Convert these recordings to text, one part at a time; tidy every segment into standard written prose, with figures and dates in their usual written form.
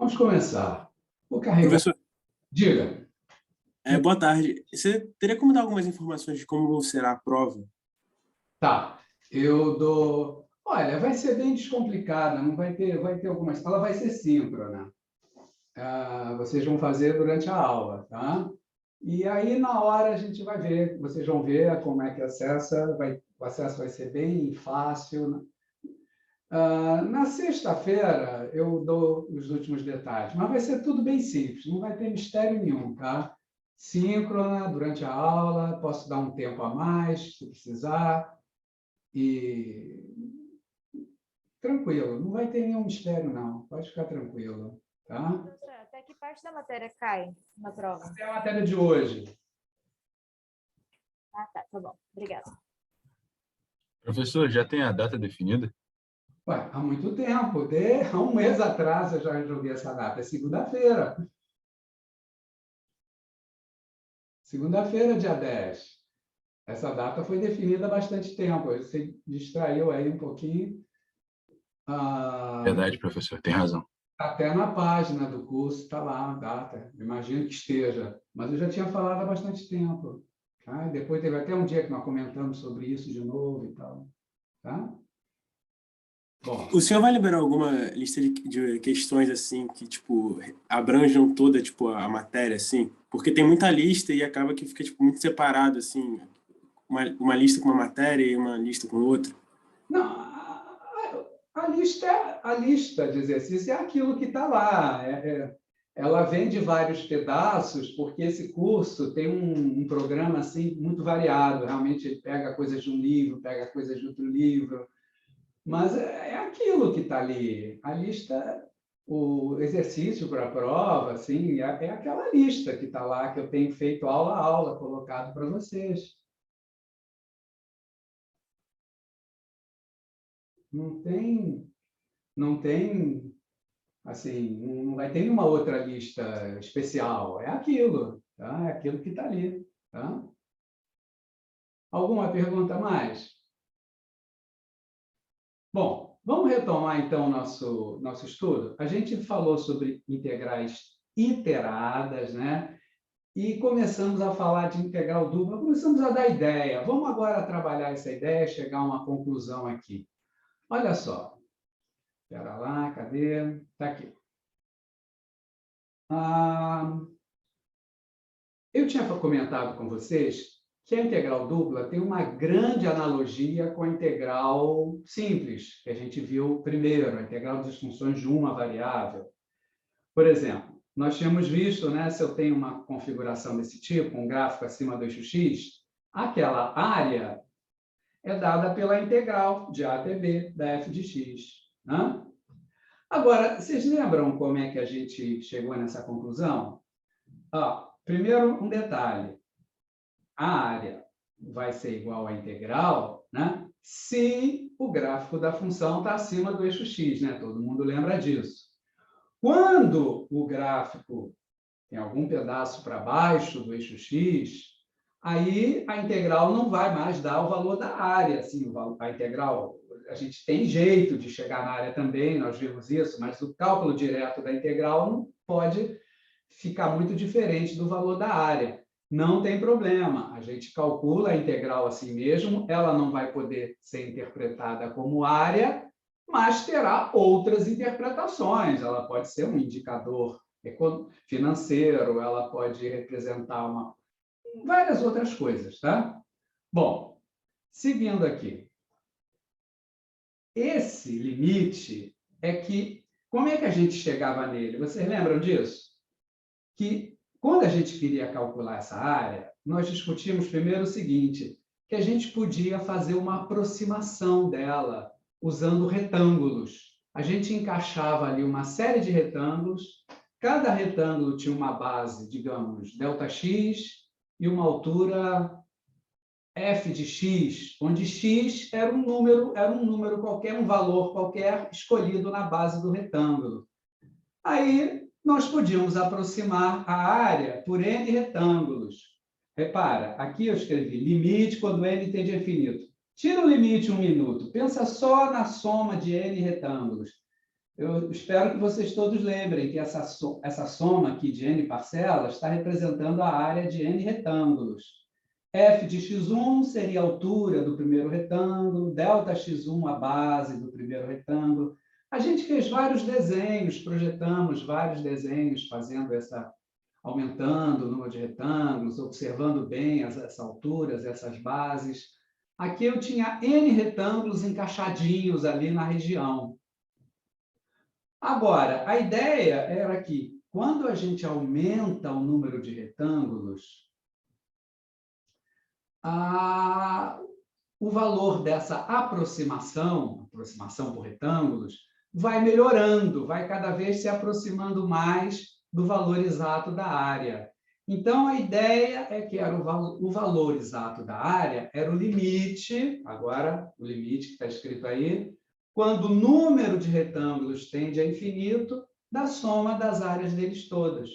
Vamos começar. Vou carregar. Professor, Diga. boa tarde. Você teria como dar algumas informações de como será a prova? Tá. Eu dou. Olha, vai ser bem descomplicada, não vai ter algumas. Ela vai ser síncrona. Vocês vão fazer durante a aula, tá? E aí, na hora, a gente vai ver. Vocês vão ver como é que acessa. O acesso vai ser bem fácil, né? Na sexta-feira, eu dou os últimos detalhes, mas vai ser tudo bem simples, não vai ter mistério nenhum, tá? Síncrona, durante a aula, posso dar um tempo a mais, se precisar, e tranquilo, não vai ter nenhum mistério, não, pode ficar tranquilo, tá? Professora, até que parte da matéria cai na prova? Até a matéria de hoje. Ah, tá bom. Obrigada. Professor, já tem a data definida? Ué, há muito tempo, há um mês atrás eu já resolvi essa data, é segunda-feira. Segunda-feira, dia 10. Essa data foi definida há bastante tempo. Você distraiu aí um pouquinho. Verdade, professor, tem razão. Até na página do curso está lá a data. Imagino que esteja. Mas eu já tinha falado há bastante tempo. Tá? Depois teve até um dia que nós comentamos sobre isso de novo e tal. Tá? Bom, O senhor vai liberar alguma lista de questões assim que tipo abranjam toda tipo a matéria assim? Porque tem muita lista e acaba que fica tipo muito separado assim, uma lista com uma matéria e uma lista com outra. não, a lista de exercícios é aquilo que está lá. Ela vem de vários pedaços, porque esse curso tem um programa assim muito variado. Realmente ele pega coisas de um livro, pega coisas de outro livro, mas é aquilo que está ali. A lista, o exercício para a prova, assim, é aquela lista que está lá, que eu tenho feito aula a aula, colocado para vocês. Não tem, assim, não vai ter nenhuma outra lista especial. É aquilo, tá? É aquilo que está ali, tá? Alguma pergunta a mais? Bom, vamos retomar então nosso estudo. A gente falou sobre integrais iteradas, né? E começamos a falar de integral dupla, começamos a dar ideia. Vamos agora trabalhar essa ideia, chegar a uma conclusão aqui. Olha só. Espera lá, cadê? Está aqui. Eu tinha comentado com vocês que a integral dupla tem uma grande analogia com a integral simples, que a gente viu primeiro, a integral das funções de uma variável. Por exemplo, nós tínhamos visto, né, se eu tenho uma configuração desse tipo, um gráfico acima do eixo x, aquela área é dada pela integral de a até b da f de x. Né? Agora, vocês lembram como é que a gente chegou nessa conclusão? Primeiro, um detalhe. A área vai ser igual à integral, né? Se o gráfico da função está acima do eixo x, né? Todo mundo lembra disso. Quando o gráfico tem algum pedaço para baixo do eixo x, aí a integral não vai mais dar o valor da área. Assim, a integral, a gente tem jeito de chegar na área também, nós vimos isso, mas o cálculo direto da integral não pode ficar muito diferente do valor da área. Não tem problema, a gente calcula a integral assim mesmo, ela não vai poder ser interpretada como área, mas terá outras interpretações. Ela pode ser um indicador financeiro, ela pode representar várias outras coisas, tá? Bom, seguindo aqui. Esse limite como é que a gente chegava nele? Vocês lembram disso? Que quando a gente queria calcular essa área, nós discutimos primeiro o seguinte, que a gente podia fazer uma aproximação dela usando retângulos. A gente encaixava ali uma série de retângulos, cada retângulo tinha uma base, digamos, ΔX, e uma altura f de x, onde x era um número qualquer, um valor qualquer escolhido na base do retângulo. Aí, nós podíamos aproximar a área por n retângulos. Repara, aqui eu escrevi limite quando n tende a infinito. Tira o limite 1 minuto. Pensa só na soma de n retângulos. Eu espero que vocês todos lembrem que essa soma aqui de n parcelas está representando a área de n retângulos. F de x1 seria a altura do primeiro retângulo, ΔX1 a base do primeiro retângulo. A gente fez vários desenhos, projetamos vários desenhos, fazendo aumentando o número de retângulos, observando bem essas alturas, essas bases. Aqui eu tinha n retângulos encaixadinhos ali na região. Agora, a ideia era que, quando a gente aumenta o número de retângulos, o valor dessa aproximação por retângulos, vai melhorando, vai cada vez se aproximando mais do valor exato da área. Então, a ideia é que era o valor exato da área era o limite, agora o limite que está escrito aí, quando o número de retângulos tende a infinito, da soma das áreas deles todas.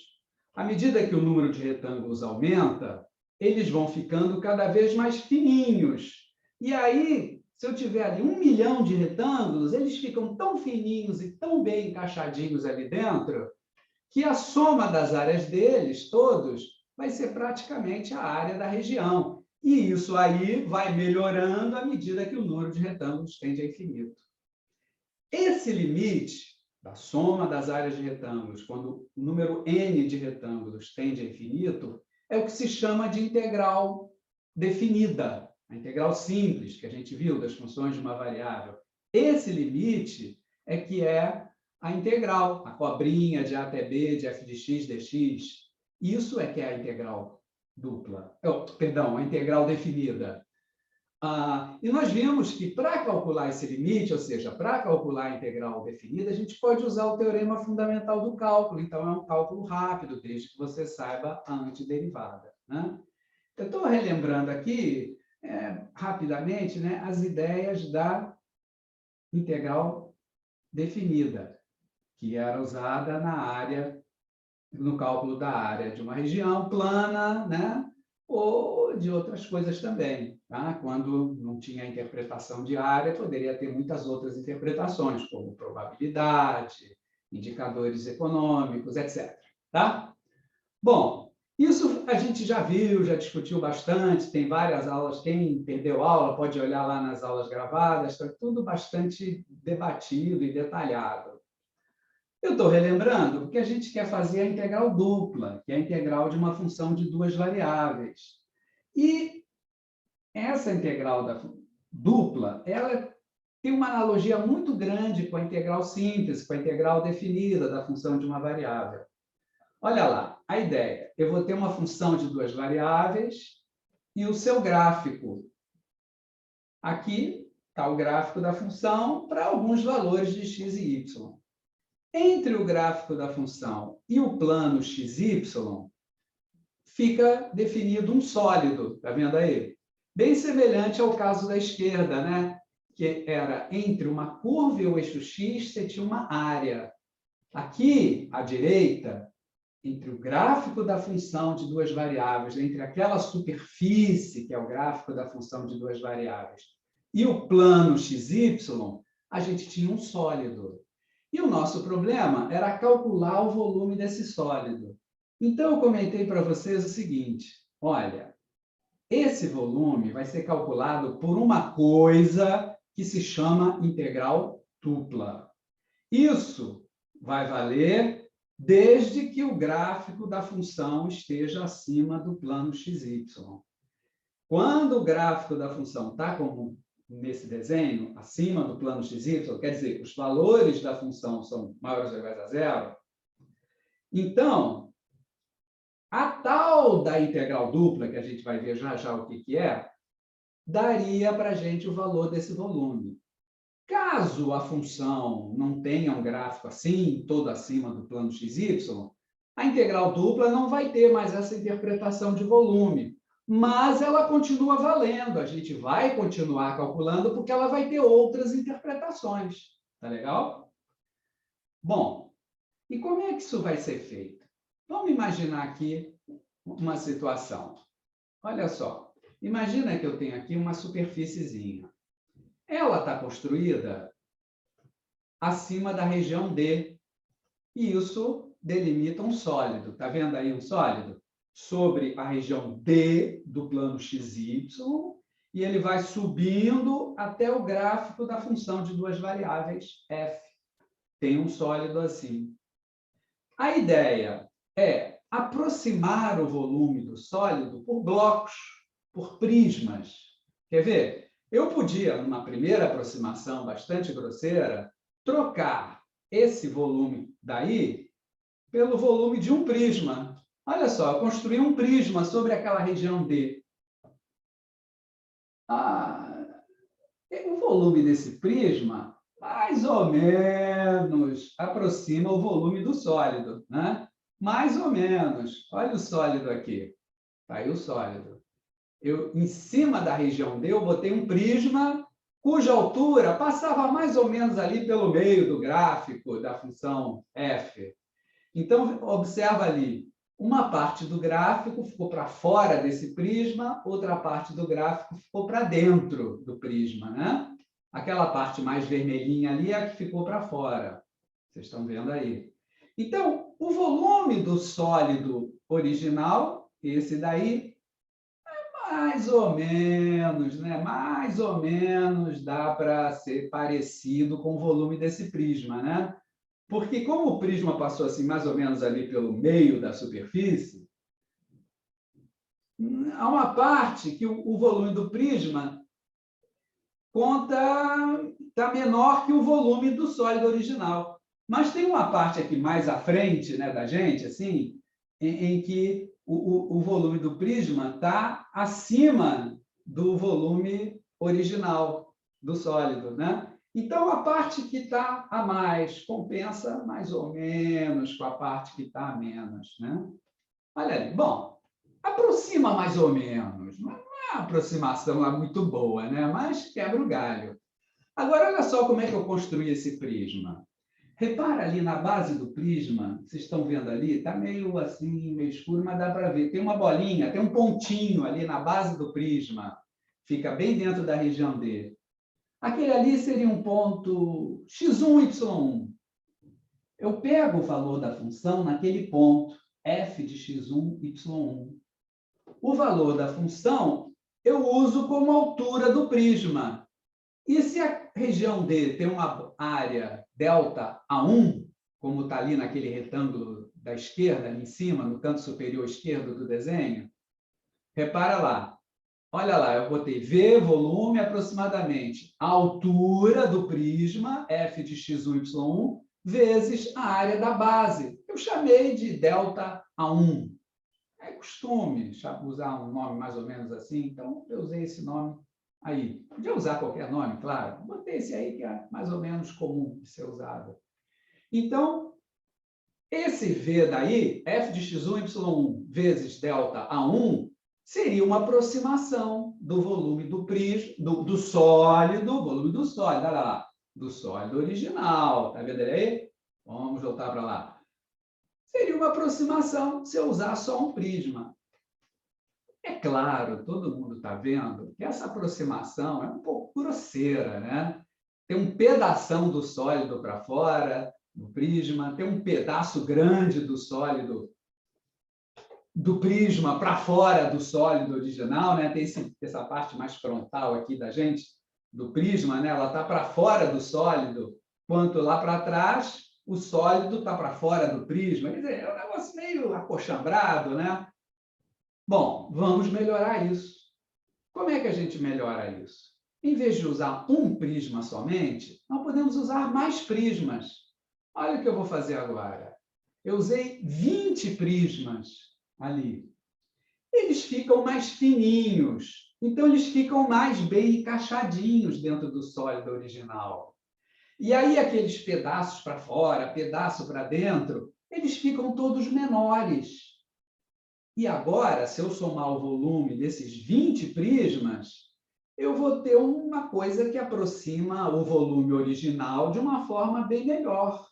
À medida que o número de retângulos aumenta, eles vão ficando cada vez mais fininhos. E aí, se eu tiver ali 1 milhão de retângulos, eles ficam tão fininhos e tão bem encaixadinhos ali dentro, que a soma das áreas deles, todos, vai ser praticamente a área da região. E isso aí vai melhorando à medida que o número de retângulos tende a infinito. Esse limite da soma das áreas de retângulos, quando o número n de retângulos tende a infinito, é o que se chama de integral definida, a integral simples, que a gente viu das funções de uma variável. Esse limite é que é a integral, a cobrinha de a até b, de f de x dx. Isso é que é a integral dupla. Perdão, a integral definida. E nós vimos que, para calcular esse limite, ou seja, para calcular a integral definida, a gente pode usar o teorema fundamental do cálculo. Então, é um cálculo rápido, desde que você saiba a antiderivada, né? Eu estou relembrando aqui, rapidamente, né, as ideias da integral definida, que era usada no cálculo da área de uma região plana, né? Ou de outras coisas também. Tá? Quando não tinha interpretação de área, poderia ter muitas outras interpretações, como probabilidade, indicadores econômicos, etc. Tá? Bom, isso a gente já viu, já discutiu bastante, tem várias aulas. Quem perdeu aula pode olhar lá nas aulas gravadas, está tudo bastante debatido e detalhado. Eu estou relembrando porque a gente quer fazer a integral dupla, que é a integral de uma função de duas variáveis. E essa integral dupla, ela tem uma analogia muito grande com a integral simples, com a integral definida da função de uma variável. Olha lá, a ideia. Eu vou ter uma função de duas variáveis e o seu gráfico. Aqui está o gráfico da função para alguns valores de x e y. Entre o gráfico da função e o plano xy, fica definido um sólido, está vendo aí? Bem semelhante ao caso da esquerda, né? Que era entre uma curva e o eixo x, você tinha uma área. Aqui, à direita, entre o gráfico da função de duas variáveis, entre aquela superfície, que é o gráfico da função de duas variáveis, e o plano xy, a gente tinha um sólido. E o nosso problema era calcular o volume desse sólido. Então, eu comentei para vocês o seguinte, olha, esse volume vai ser calculado por uma coisa que se chama integral dupla. Isso vai valer desde que o gráfico da função esteja acima do plano xy. Quando o gráfico da função está como nesse desenho, acima do plano xy, quer dizer, os valores da função são maiores ou iguais a zero, então, a tal da integral dupla, que a gente vai ver já já o que é, daria para a gente o valor desse volume. Caso a função não tenha um gráfico assim, todo acima do plano xy, a integral dupla não vai ter mais essa interpretação de volume. Mas ela continua valendo, a gente vai continuar calculando porque ela vai ter outras interpretações. Tá legal? Bom, e como é que isso vai ser feito? Vamos imaginar aqui uma situação. Olha só, imagina que eu tenho aqui uma superfíciezinha. Ela está construída acima da região D. E isso delimita um sólido. Está vendo aí um sólido? Sobre a região D do plano XY, e ele vai subindo até o gráfico da função de duas variáveis f. Tem um sólido assim. A ideia é aproximar o volume do sólido por blocos, por prismas. Quer ver? Eu podia, numa primeira aproximação bastante grosseira, trocar esse volume daí pelo volume de um prisma. Olha só, eu construí um prisma sobre aquela região D. O volume desse prisma, mais ou menos, aproxima o volume do sólido, né? Mais ou menos. Olha o sólido aqui. Está aí o sólido. Em cima da região D, eu botei um prisma cuja altura passava mais ou menos ali pelo meio do gráfico da função f. Então, observa ali, uma parte do gráfico ficou para fora desse prisma, outra parte do gráfico ficou para dentro do prisma, né? Aquela parte mais vermelhinha ali é a que ficou para fora. Vocês estão vendo aí. Então, o volume do sólido original, esse daí, é mais ou menos, né? Mais ou menos dá para ser parecido com o volume desse prisma, né? Porque como o prisma passou assim mais ou menos ali pelo meio da superfície, há uma parte que o volume do prisma está menor que o volume do sólido original. Mas tem uma parte aqui mais à frente, né, da gente, assim, em que o volume do prisma está acima do volume original do sólido, né? Então, a parte que está a mais compensa mais ou menos com a parte que está a menos, né? Olha ali. Bom, aproxima mais ou menos. Não é uma aproximação lá muito boa, né? Mas quebra o galho. Agora, olha só como é que eu construí esse prisma. Repara ali na base do prisma, vocês estão vendo ali, está meio assim, meio escuro, mas dá para ver. Tem uma bolinha, tem um pontinho ali na base do prisma. Fica bem dentro da região D. Aquele ali seria um ponto x1, y1. Eu pego o valor da função naquele ponto, f de x1, y1. O valor da função eu uso como altura do prisma. E se a região D tem uma área delta A1, como está ali naquele retângulo da esquerda, ali em cima, no canto superior esquerdo do desenho, repara lá. Olha lá, eu botei V, volume, aproximadamente a altura do prisma, f de x1, y1, vezes a área da base. Eu chamei de delta A1. É costume usar um nome mais ou menos assim, então eu usei esse nome aí. Podia usar qualquer nome, claro. Botei esse aí que é mais ou menos comum de ser usado. Então, esse V daí, f de x1, y1 vezes delta A1, seria uma aproximação do volume do prisma, do sólido, volume do sólido, olha lá, do sólido original. Está vendo ele aí? Vamos voltar para lá. Seria uma aproximação se eu usar só um prisma. É claro, todo mundo está vendo que essa aproximação é um pouco grosseira, né? Tem um pedação do sólido para fora, do prisma, tem um pedaço grande do sólido do prisma para fora do sólido original, né? Tem essa parte mais frontal aqui da gente, do prisma, né? Ela está para fora do sólido, quanto lá para trás, o sólido está para fora do prisma. Quer dizer, é um negócio meio acochambrado, né? Bom, vamos melhorar isso. Como é que a gente melhora isso? Em vez de usar um prisma somente, nós podemos usar mais prismas. Olha o que eu vou fazer agora. Eu usei 20 prismas ali. Eles ficam mais fininhos, então eles ficam mais bem encaixadinhos dentro do sólido original. E aí aqueles pedaços para fora, pedaço para dentro, eles ficam todos menores. E agora, se eu somar o volume desses 20 prismas, eu vou ter uma coisa que aproxima o volume original de uma forma bem melhor.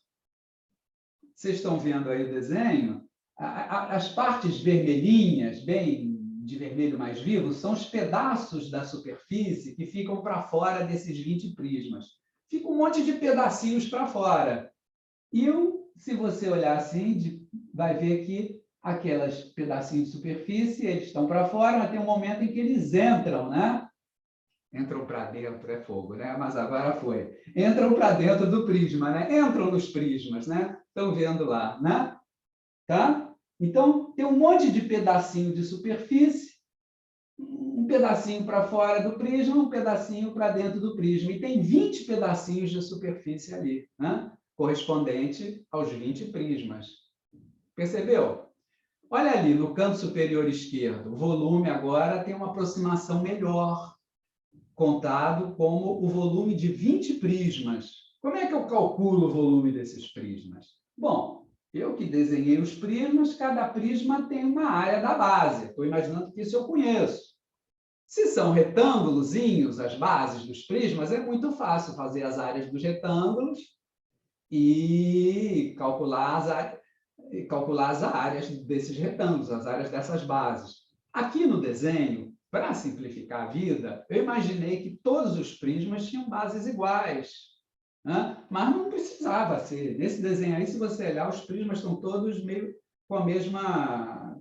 Vocês estão vendo aí o desenho? As partes vermelhinhas, bem de vermelho mais vivo, são os pedaços da superfície que ficam para fora desses 20 prismas. fica um monte de pedacinhos para fora. E, se você olhar assim, vai ver que aqueles pedacinhos de superfície, eles estão para fora, mas tem um momento em que eles entram, né? Entram para dentro, é fogo, né? Mas agora foi. Entram para dentro do prisma, né? Entram nos prismas, né? Estão vendo lá, né? Tá? Então, tem um monte de pedacinho de superfície, um pedacinho para fora do prisma, um pedacinho para dentro do prisma. E tem 20 pedacinhos de superfície ali, né? Correspondente aos 20 prismas. Percebeu? Olha ali, no canto superior esquerdo, o volume agora tem uma aproximação melhor, contado como o volume de 20 prismas. Como é que eu calculo o volume desses prismas? Bom, eu que desenhei os prismas, cada prisma tem uma área da base. Estou imaginando que isso eu conheço. Se são retângulozinhos, as bases dos prismas, é muito fácil fazer as áreas dos retângulos e calcular as áreas desses retângulos, as áreas dessas bases. Aqui no desenho, para simplificar a vida, eu imaginei que todos os prismas tinham bases iguais, né? Mas não precisava ser. Nesse desenho aí, se você olhar, os prismas estão todos meio com a mesma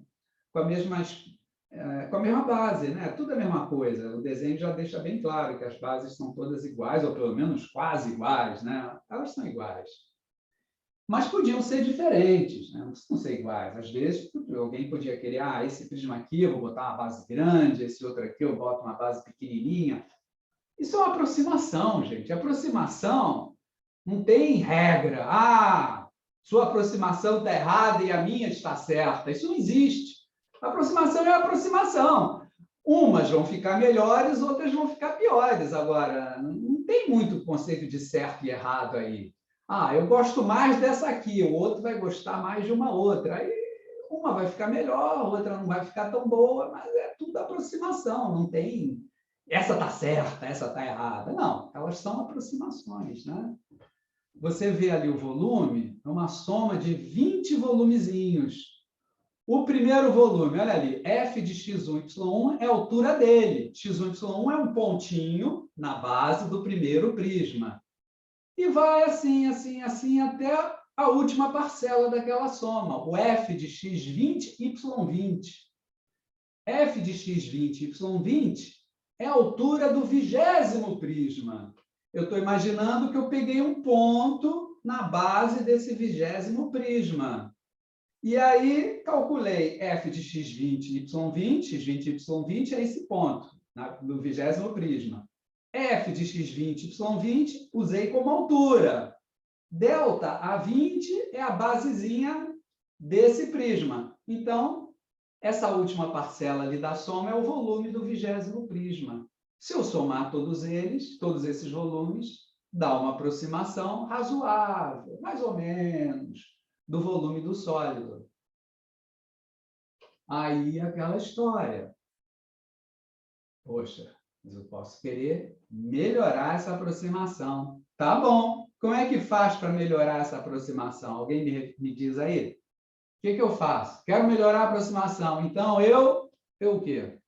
base, né? Tudo a mesma coisa. O desenho já deixa bem claro que as bases são todas iguais, ou pelo menos quase iguais, né? Elas são iguais. Mas podiam ser diferentes, né? Não precisam ser iguais. Às vezes, alguém podia querer, esse prisma aqui eu vou botar uma base grande, esse outro aqui eu boto uma base pequenininha. Isso é uma aproximação, gente. Aproximação não tem regra. Sua aproximação está errada e a minha está certa. Isso não existe. A aproximação é a aproximação. Umas vão ficar melhores, outras vão ficar piores. Agora, não tem muito conceito de certo e errado aí. Eu gosto mais dessa aqui, o outro vai gostar mais de uma outra. Aí uma vai ficar melhor, a outra não vai ficar tão boa, mas é tudo aproximação, não tem essa está certa, essa está errada. Não, elas são aproximações, né? Você vê ali o volume, é uma soma de 20 volumezinhos. O primeiro volume, olha ali, f de x1, y1 é a altura dele. x1, y1 é um pontinho na base do primeiro prisma. E vai assim, assim, assim, até a última parcela daquela soma, o f de x20, y20. f de x20, y20 é a altura do 20º prisma. Eu estou imaginando que eu peguei um ponto na base desse 20º prisma. E aí, calculei f de x20, y20, x20, y20 é esse ponto, do 20º prisma. f de x20, y20, usei como altura. Delta A20 é a basezinha desse prisma. Então, essa última parcela ali da soma é o volume do 20º prisma. Se eu somar todos eles, todos esses volumes, dá uma aproximação razoável, mais ou menos, do volume do sólido. Aí, aquela história. Poxa, mas eu posso querer melhorar essa aproximação. Tá bom. Como é que faz para melhorar essa aproximação? Alguém me diz aí? O que eu faço? Quero melhorar a aproximação. Então, eu o quê?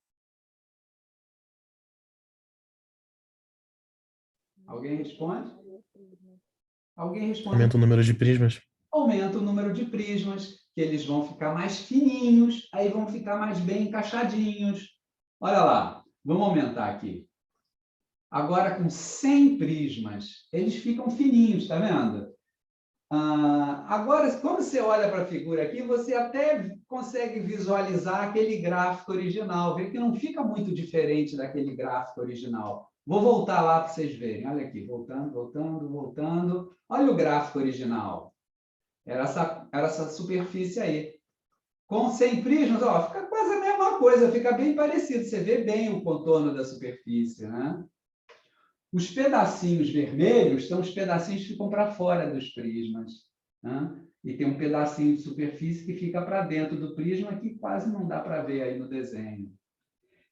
Alguém responde? Alguém responde? Aumenta o número de prismas. Aumenta o número de prismas, que eles vão ficar mais fininhos, aí vão ficar mais bem encaixadinhos. Olha lá, vamos aumentar aqui. Agora, com 100 prismas, eles ficam fininhos, está vendo? Agora, quando você olha para a figura aqui, você até consegue visualizar aquele gráfico original, vê que não fica muito diferente daquele gráfico original. Vou voltar lá para vocês verem. Olha aqui, voltando, voltando, voltando. Olha o gráfico original. Era essa superfície aí. Com 100 prismas, fica quase a mesma coisa, fica bem parecido. Você vê bem o contorno da superfície, né? Os pedacinhos vermelhos são os pedacinhos que ficam para fora dos prismas, né? E tem um pedacinho de superfície que fica para dentro do prisma que quase não dá para ver aí no desenho.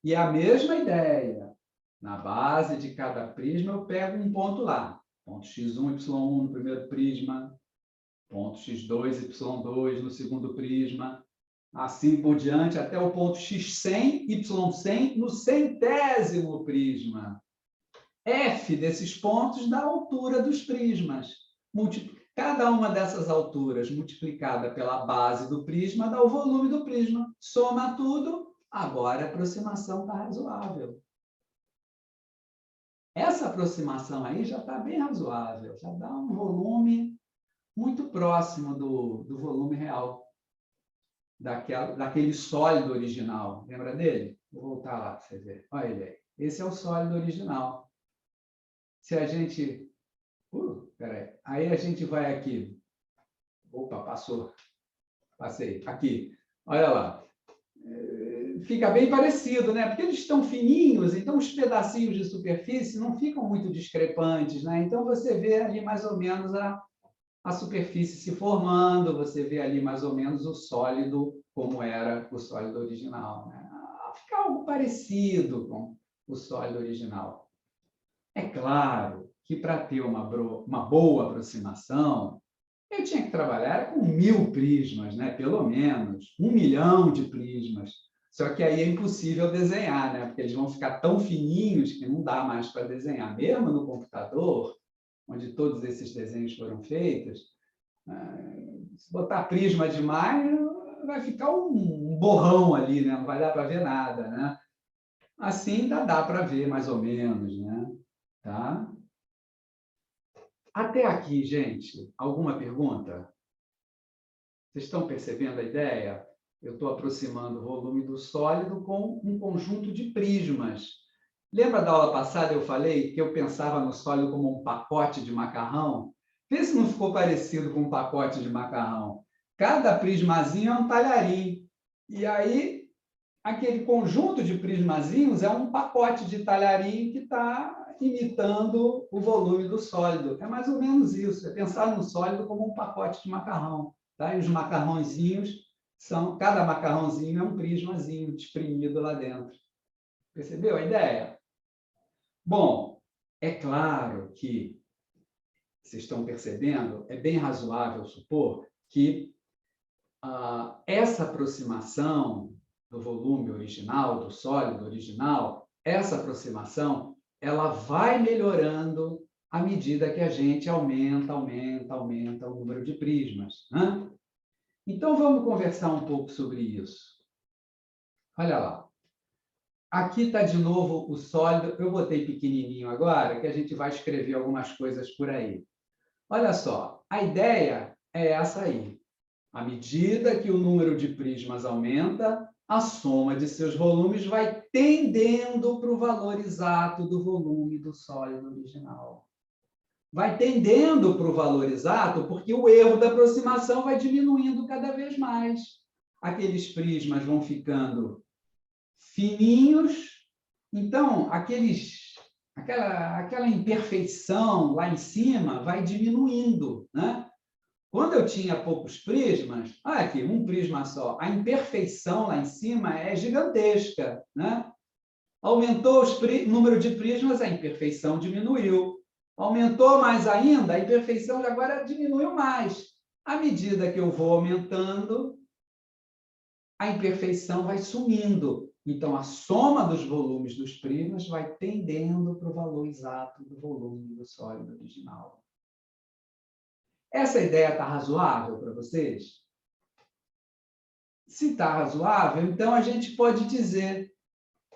E a mesma ideia. Na base de cada prisma, eu pego um ponto lá. Ponto x1, y1 no primeiro prisma, ponto x2, y2 no segundo prisma, assim por diante, até o ponto x100, y100 no 100º prisma. F desses pontos dá a altura dos prismas. Cada uma dessas alturas multiplicada pela base do prisma dá o volume do prisma. Soma tudo, agora a aproximação está razoável. Essa aproximação aí já está bem razoável, já dá um volume muito próximo do volume real, daquele sólido original. Lembra dele? Vou voltar lá para você ver. Olha ele aí. Esse é o sólido original. Se a gente... peraí. Aí a gente vai aqui. Opa, passou. Passei. Aqui. Olha lá. Fica bem parecido, né? Porque eles estão fininhos, então os pedacinhos de superfície não ficam muito discrepantes, né? Então você vê ali mais ou menos a superfície se formando, você vê ali mais ou menos o sólido, como era o sólido original, né? Fica algo parecido com o sólido original. É claro que para ter uma boa aproximação, eu tinha que trabalhar com 1000 prismas, né? Pelo menos 1 milhão de prismas. Só que aí é impossível desenhar, né? Porque eles vão ficar tão fininhos que não dá mais para desenhar. Mesmo no computador, onde todos esses desenhos foram feitos, se botar prisma demais, vai ficar um borrão ali, né? Não vai dar para ver nada, né? Assim ainda dá para ver mais ou menos, né? Tá? Até aqui, gente, alguma pergunta? Vocês estão percebendo a ideia? Eu estou aproximando o volume do sólido com um conjunto de prismas. Lembra da aula passada eu falei que eu pensava no sólido como um pacote de macarrão? Vê se não ficou parecido com um pacote de macarrão. Cada prismazinho é um talharim. E aí, aquele conjunto de prismazinhos é um pacote de talharim que está imitando o volume do sólido. É mais ou menos isso. É pensar no sólido como um pacote de macarrão. Tá? E os macarrãozinhos cada macarrãozinho é um prismazinho espremido lá dentro. Percebeu a ideia? Bom, é claro que, vocês estão percebendo, é bem razoável supor que essa aproximação do volume original, do sólido original, essa aproximação, ela vai melhorando à medida que a gente aumenta o número de prismas, né? Então, vamos conversar um pouco sobre isso. Olha lá. Aqui está de novo o sólido. Eu botei pequenininho agora, que a gente vai escrever algumas coisas por aí. Olha só, a ideia é essa aí. À medida que o número de prismas aumenta, a soma de seus volumes vai tendendo para o valor exato do volume do sólido original. Vai tendendo para o valor exato, porque o erro da aproximação vai diminuindo cada vez mais. Aqueles prismas vão ficando fininhos, então aquela imperfeição lá em cima vai diminuindo, né? Quando eu tinha poucos prismas, olha aqui, um prisma só, a imperfeição lá em cima é gigantesca, né? Aumentou o número de prismas, a imperfeição diminuiu. Aumentou mais ainda, a imperfeição agora diminuiu mais. À medida que eu vou aumentando, a imperfeição vai sumindo. Então, a soma dos volumes dos prismas vai tendendo para o valor exato do volume do sólido original. Essa ideia está razoável para vocês? Se está razoável, então a gente pode dizer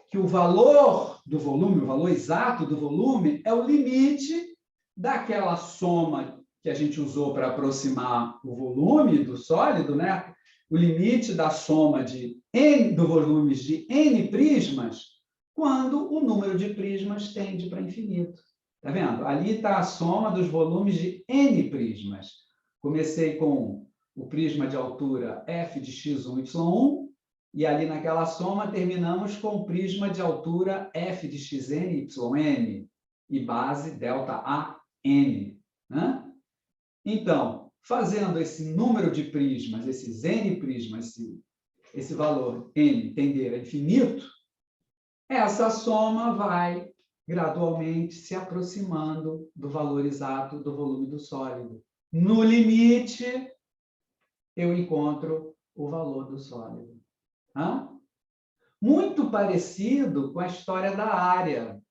que o valor do volume, o valor exato do volume, é o limite daquela soma que a gente usou para aproximar o volume do sólido, né? O limite da soma do volumes de N prismas, quando o número de prismas tende para infinito. Está vendo? Ali está a soma dos volumes de N prismas. Comecei com o prisma de altura f de x1, y1, e ali naquela soma terminamos com o prisma de altura f de xn, yn, e base ΔAn. Né? Então, fazendo esse número de prismas, esses n prismas, esse valor n tender a infinito, essa soma vai gradualmente se aproximando do valor exato do volume do sólido. No limite, eu encontro o valor do sólido. Muito parecido com a história da área.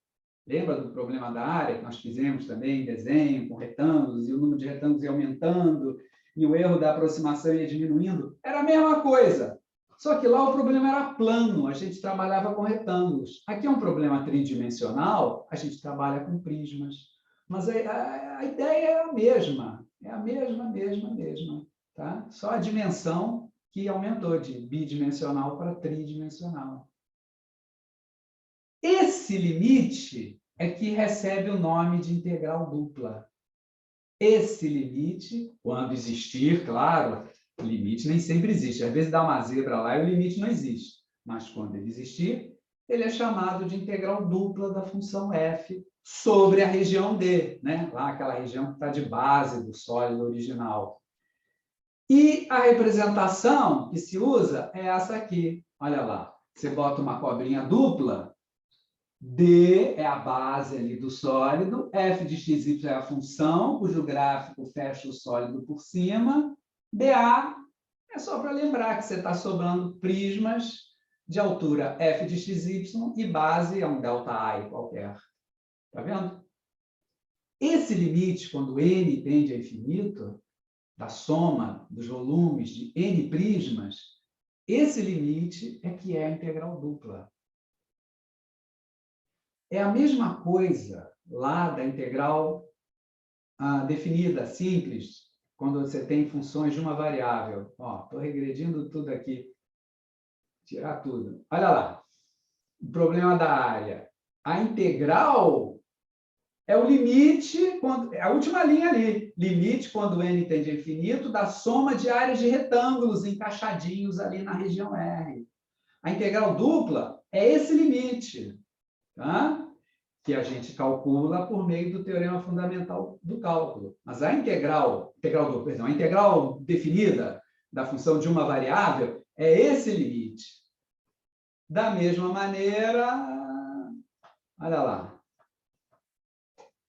Lembra do problema da área que nós fizemos também, desenho com retângulos, e o número de retângulos ia aumentando, e o erro da aproximação ia diminuindo? Era a mesma coisa. Só que lá o problema era plano, a gente trabalhava com retângulos. Aqui é um problema tridimensional, a gente trabalha com prismas. Mas a ideia é a mesma, mesma. Tá? Só a dimensão que aumentou de bidimensional para tridimensional. Esse limite é que recebe o nome de integral dupla. Esse limite, quando existir, claro, o limite nem sempre existe. Às vezes dá uma zebra lá e o limite não existe. Mas quando ele existir, ele é chamado de integral dupla da função f sobre a região D, né? Lá aquela região que está de base do sólido original. E a representação que se usa é essa aqui. Olha lá, você bota uma cobrinha dupla, D é a base ali do sólido, f de xy é a função, cujo gráfico fecha o sólido por cima, dA é só para lembrar que você está sobrando prismas de altura f de xy e base é um ΔI qualquer. Está vendo? Esse limite, quando n tende a infinito, da soma dos volumes de n prismas, esse limite é que é a integral dupla. É a mesma coisa lá da integral definida, simples, quando você tem funções de uma variável. Estou regredindo tudo aqui. Tirar tudo. Olha lá. O problema da área. A integral é o limite, é a última linha ali. Limite, quando n tende a infinito, da soma de áreas de retângulos encaixadinhos ali na região R. A integral dupla é esse limite. Tá? Que a gente calcula por meio do teorema fundamental do cálculo. Mas a integral definida da função de uma variável é esse limite. Da mesma maneira, olha lá,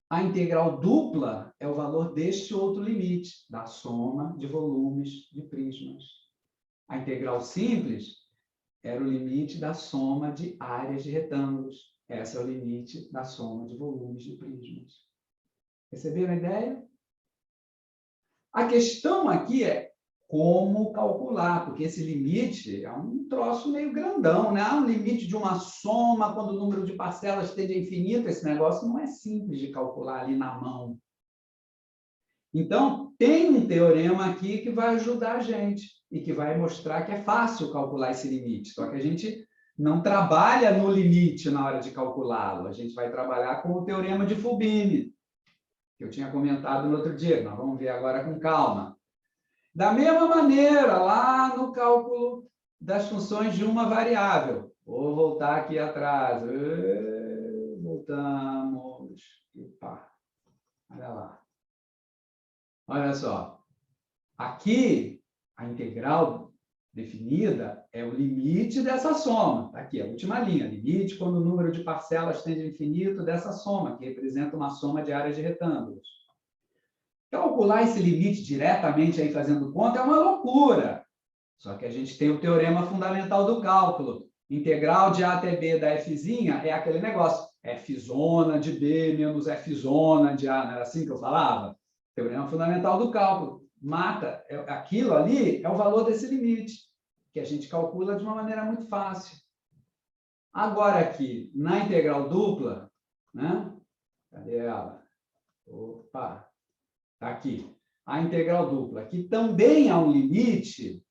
a integral dupla é o valor deste outro limite, da soma de volumes de prismas. A integral simples era o limite da soma de áreas de retângulos. Esse é o limite da soma de volumes de prismas. Perceberam a ideia? A questão aqui é como calcular, porque esse limite é um troço meio grandão, né? Um limite de uma soma, quando o número de parcelas tende a infinito, esse negócio não é simples de calcular ali na mão. Então, tem um teorema aqui que vai ajudar a gente e que vai mostrar que é fácil calcular esse limite, só que a gente não trabalha no limite na hora de calculá-lo. A gente vai trabalhar com o teorema de Fubini, que eu tinha comentado no outro dia. Nós vamos ver agora com calma. Da mesma maneira, lá no cálculo das funções de uma variável. Vou voltar aqui atrás. Voltamos. Opa. Olha lá. Olha só. Aqui, a integral definida é o limite dessa soma. Tá aqui, a última linha. Limite quando o número de parcelas tende ao infinito dessa soma, que representa uma soma de áreas de retângulos. Calcular esse limite diretamente aí fazendo conta é uma loucura. Só que a gente tem o teorema fundamental do cálculo. Integral de A até B da Fzinha é aquele negócio. F' de B menos F' de A. Não era assim que eu falava? Teorema fundamental do cálculo. Mata. Aquilo ali é o valor desse limite, que a gente calcula de uma maneira muito fácil. Agora aqui, na integral dupla, né? Cadê ela? Opa! Está aqui. A integral dupla, que também há um limite,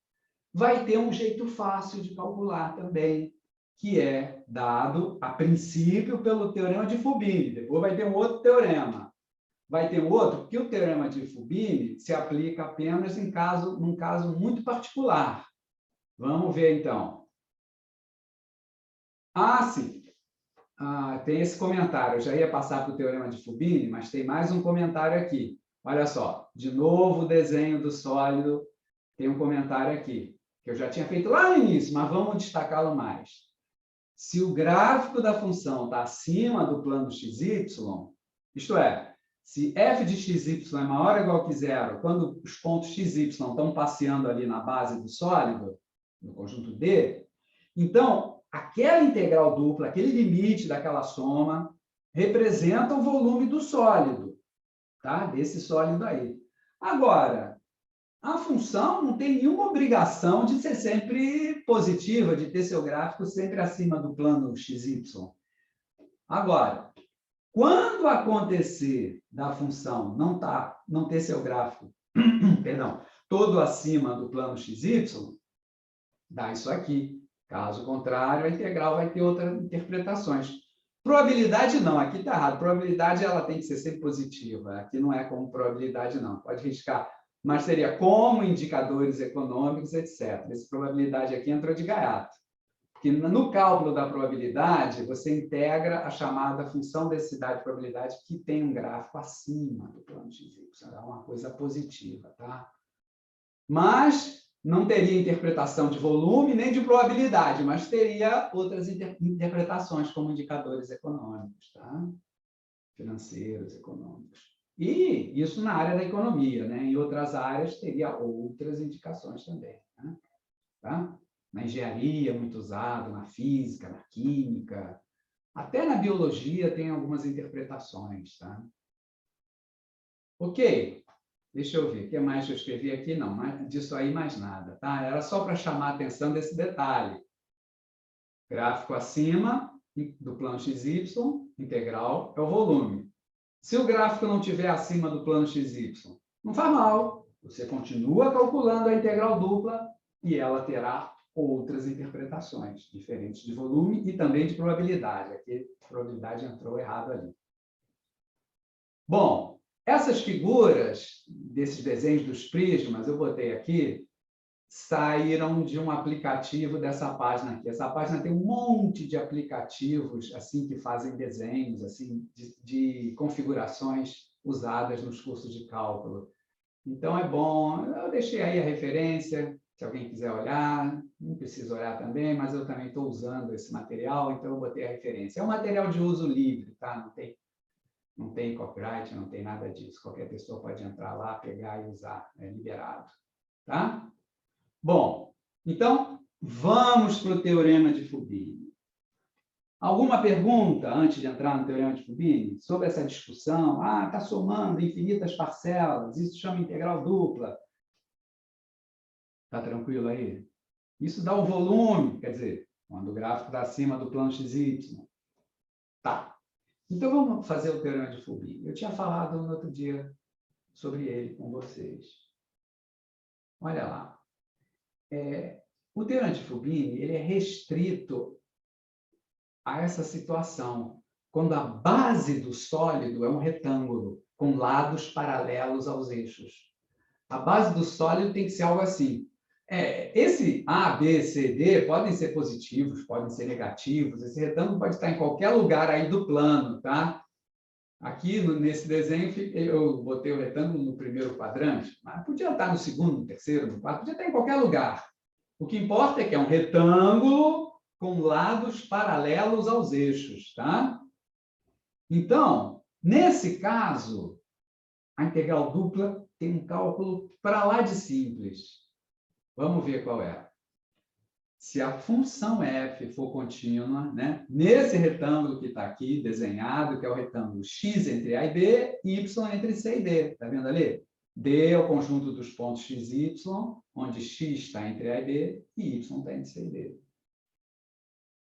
vai ter um jeito fácil de calcular também, que é dado, a princípio, pelo teorema de Fubini. Depois vai ter um outro teorema. Vai ter um outro, porque o teorema de Fubini se aplica apenas num caso muito particular. Vamos ver, então. Sim. Tem esse comentário. Eu já ia passar para o teorema de Fubini, mas tem mais um comentário aqui. Olha só. De novo, o desenho do sólido. Tem um comentário aqui, que eu já tinha feito lá no início, mas vamos destacá-lo mais. Se o gráfico da função está acima do plano xy, isto é, se f de xy é maior ou igual que zero, quando os pontos xy estão passeando ali na base do sólido, no conjunto D, então, aquela integral dupla, aquele limite daquela soma, representa o volume do sólido, tá? Desse sólido aí. Agora, a função não tem nenhuma obrigação de ser sempre positiva, de ter seu gráfico sempre acima do plano XY. Agora, quando acontecer da função não ter seu gráfico, perdão, todo acima do plano XY, dá isso aqui. Caso contrário, a integral vai ter outras interpretações. Probabilidade não, aqui está errado. Probabilidade ela tem que ser sempre positiva. Aqui não é como probabilidade, não. Pode riscar. Mas seria como indicadores econômicos, etc. Essa probabilidade aqui entrou de gaiato. Porque no cálculo da probabilidade, você integra a chamada função densidade de probabilidade, que tem um gráfico acima do plano XY. É uma coisa positiva, tá? Mas não teria interpretação de volume nem de probabilidade, mas teria outras interpretações, como indicadores econômicos, tá? Financeiros, econômicos. E isso na área da economia, né? Em outras áreas teria outras indicações também, né? Tá? Na engenharia, muito usado, na física, na química, até na biologia tem algumas interpretações, tá? Ok. Deixa eu ver, o que mais que eu escrevi aqui? Não, disso aí mais nada, tá? Era só para chamar a atenção desse detalhe. Gráfico acima do plano XY, integral, é o volume. Se o gráfico não estiver acima do plano XY, não faz mal. Você continua calculando a integral dupla e ela terá outras interpretações, diferentes de volume e também de probabilidade. Aqui a probabilidade entrou errado ali. Bom, essas figuras desses desenhos dos prismas, eu botei aqui, saíram de um aplicativo dessa página aqui. Essa página tem um monte de aplicativos assim que fazem desenhos assim de configurações usadas nos cursos de cálculo. Então, é bom. Eu deixei aí a referência, se alguém quiser olhar. Não precisa olhar também, mas eu também estou usando esse material, então eu botei a referência. É um material de uso livre, tá? Não tem copyright, não tem nada disso. Qualquer pessoa pode entrar lá, pegar e usar. É liberado. Tá? Bom, então, vamos para o Teorema de Fubini. Alguma pergunta, antes de entrar no Teorema de Fubini, sobre essa discussão? Ah, está somando infinitas parcelas, isso chama integral dupla. Está tranquilo aí? Isso dá o volume, quer dizer, quando o gráfico está acima do plano XY. Tá. Então, vamos fazer o Teorema de Fubini. Eu tinha falado no outro dia sobre ele com vocês. Olha lá. O Teorema de Fubini ele é restrito a essa situação, quando a base do sólido é um retângulo, com lados paralelos aos eixos. A base do sólido tem que ser algo assim. Esse A, B, C, D podem ser positivos, podem ser negativos. Esse retângulo pode estar em qualquer lugar aí do plano, tá? Aqui, nesse desenho, eu botei o retângulo no primeiro quadrante, mas podia estar no segundo, no terceiro, no quarto, podia estar em qualquer lugar. O que importa é que é um retângulo com lados paralelos aos eixos, tá? Então, nesse caso, a integral dupla tem um cálculo para lá de simples. Vamos ver qual é. Se a função f for contínua, né, nesse retângulo que está aqui desenhado, que é o retângulo x entre a e b, y entre c e d. Está vendo ali? D é o conjunto dos pontos x e y, onde x está entre a e b e y está entre c e d.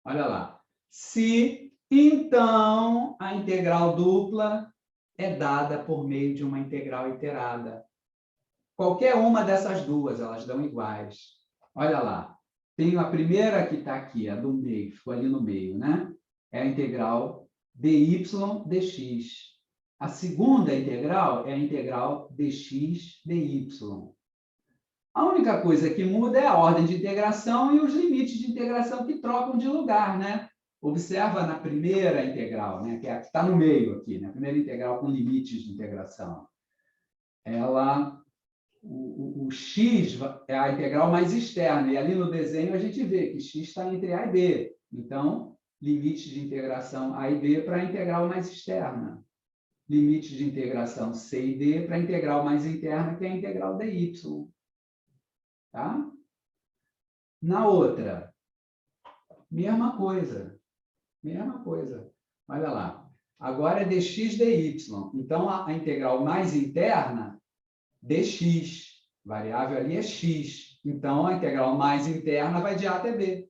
Olha lá. Se, então, a integral dupla é dada por meio de uma integral iterada. Qualquer uma dessas duas, elas dão iguais. Olha lá. Tenho a primeira que está aqui, a do meio, ficou ali no meio, né? É a integral dy dx. A segunda integral é a integral dx dy. A única coisa que muda é a ordem de integração e os limites de integração que trocam de lugar, né? Observa na primeira integral, né? Que é a que está no meio aqui, né? A primeira integral com limites de integração. O x é a integral mais externa, e ali no desenho a gente vê que x está entre a e b. Então, limite de integração a e b para a integral mais externa. Limite de integração c e d para a integral mais interna, que é a integral dy. Tá? Na outra, mesma coisa. Mesma coisa. Olha lá. Agora é dx dy. Então, a integral mais interna, dx. Variável ali é x. Então, a integral mais interna vai de a até b.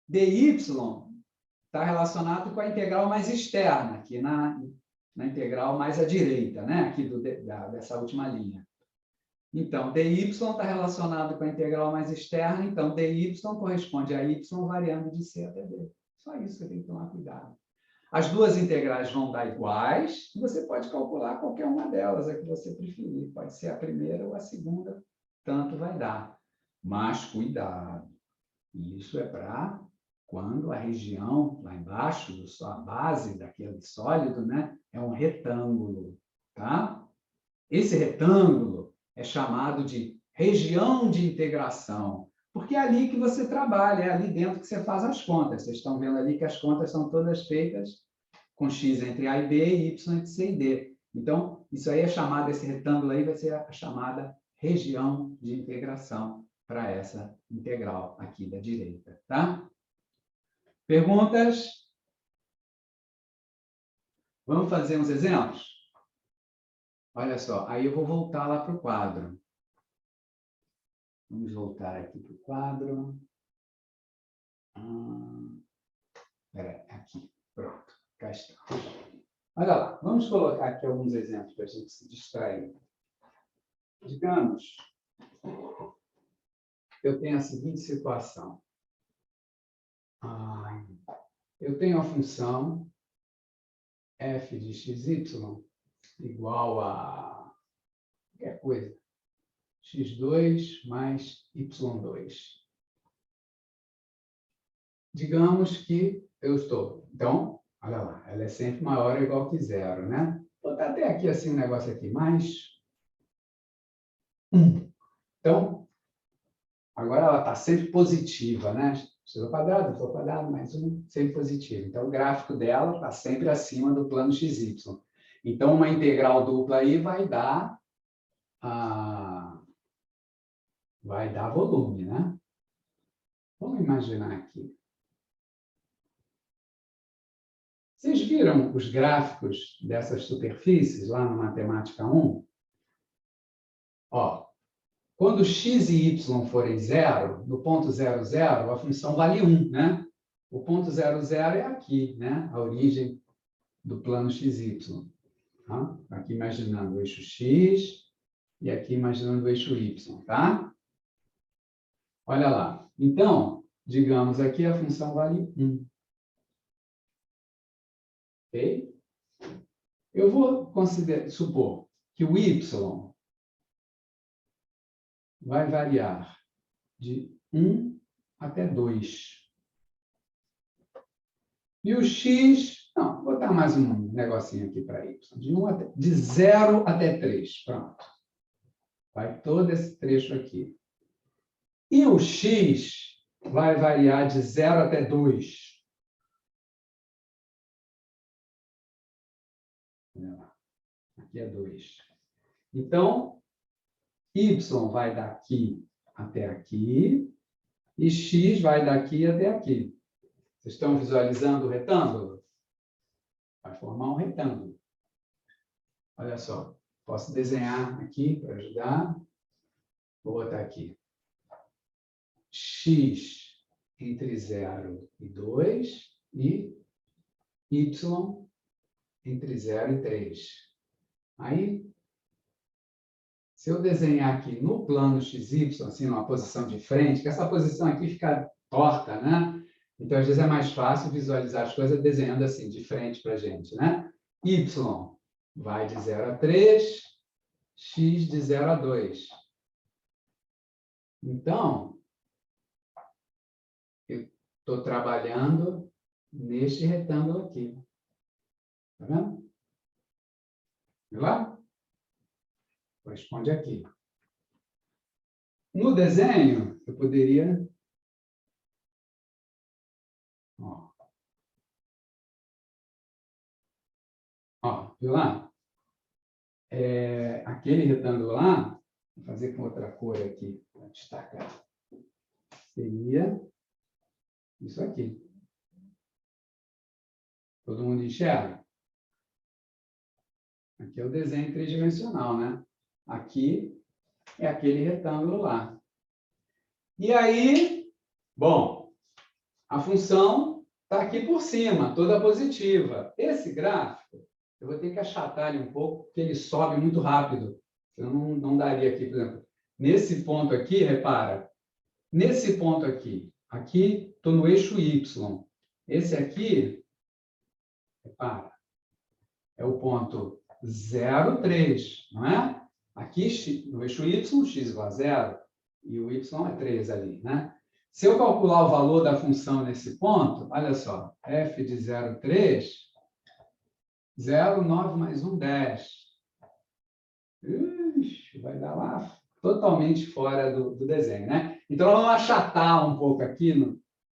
dy está relacionado com a integral mais externa, aqui na integral mais à direita, né? Aqui dessa última linha. Então, dy está relacionado com a integral mais externa, então dy corresponde a y variando de c até b. Só isso que tem que tomar cuidado. As duas integrais vão dar iguais, e você pode calcular qualquer uma delas, a que você preferir. Pode ser a primeira ou a segunda, tanto vai dar. Mas cuidado, isso é para quando a região, lá embaixo, a base daquele sólido, né, é um retângulo. Tá? Esse retângulo é chamado de região de integração, porque é ali que você trabalha, é ali dentro que você faz as contas. Vocês estão vendo ali que as contas são todas feitas com x entre a e b e y entre c e d. Então, isso aí é chamado, esse retângulo aí vai ser a chamada região de integração para essa integral aqui da direita. Tá? Perguntas? Vamos fazer uns exemplos? Olha só, aí eu vou voltar lá para o quadro. Vamos voltar aqui para o quadro. Espera, aqui. Pronto, cá está. Olha lá, vamos colocar aqui alguns exemplos para a gente se distrair. Digamos, eu tenho a seguinte situação. Eu tenho a função f de xy igual a qualquer coisa, x2 mais y2. Digamos que eu estou... Então, olha lá, ela é sempre maior ou igual que zero, né? Vou botar até aqui assim um negócio aqui, mais 1. Então, agora ela está sempre positiva, né? X ao quadrado, mais 1, sempre positivo. Então, o gráfico dela está sempre acima do plano XY. Então, uma integral dupla aí vai dar volume, né? Vamos imaginar aqui. Vocês viram os gráficos dessas superfícies lá no Matemática 1? Ó, quando x e y forem zero, no ponto 0, 0, a função vale 1, né? O ponto 0, 0 é aqui, né? A origem do plano xy. Tá? Aqui imaginando o eixo x e aqui imaginando o eixo y, tá? Olha lá. Então, digamos aqui a função vale 1. Ok? Eu vou supor que o y vai variar de 1 até 2. E o x, não, vou botar mais um negocinho aqui para y, de 0 até 3, pronto. Vai todo esse trecho aqui. E o x vai variar de 0 até 2. Olha lá, aqui é 2. Então, y vai daqui até aqui, e x vai daqui até aqui. Vocês estão visualizando o retângulo? Vai formar um retângulo. Olha só, posso desenhar aqui para ajudar. Vou botar aqui. X entre 0 e 2 e y entre 0 e 3. Aí, se eu desenhar aqui no plano XY, assim, numa posição de frente, que essa posição aqui fica torta, né? Então, às vezes é mais fácil visualizar as coisas desenhando assim, de frente para a gente, né? Y vai de 0 a 3, x de 0 a 2. Então, eu estou trabalhando neste retângulo aqui. Está vendo? Viu lá? Corresponde aqui. No desenho, eu poderia... Ó, viu lá? Aquele retângulo lá, vou fazer com outra cor aqui, para destacar. Seria isso aqui. Todo mundo enxerga? Aqui é o desenho tridimensional, né? Aqui é aquele retângulo lá. E aí, bom, a função está aqui por cima, toda positiva. Esse gráfico, eu vou ter que achatar ele um pouco, porque ele sobe muito rápido. Eu não daria aqui, por exemplo. Nesse ponto aqui, repara, nesse ponto aqui estou no eixo Y. Esse aqui, repara, é o ponto 0, 3, não é? Aqui, no eixo Y, x igual a 0, e o y é 3 ali, né? Se eu calcular o valor da função nesse ponto, olha só, f de 0, 3, 0, 9 mais 1, 10. Ixi, vai dar lá totalmente fora do desenho, né? Então, vamos achatar um pouco aqui,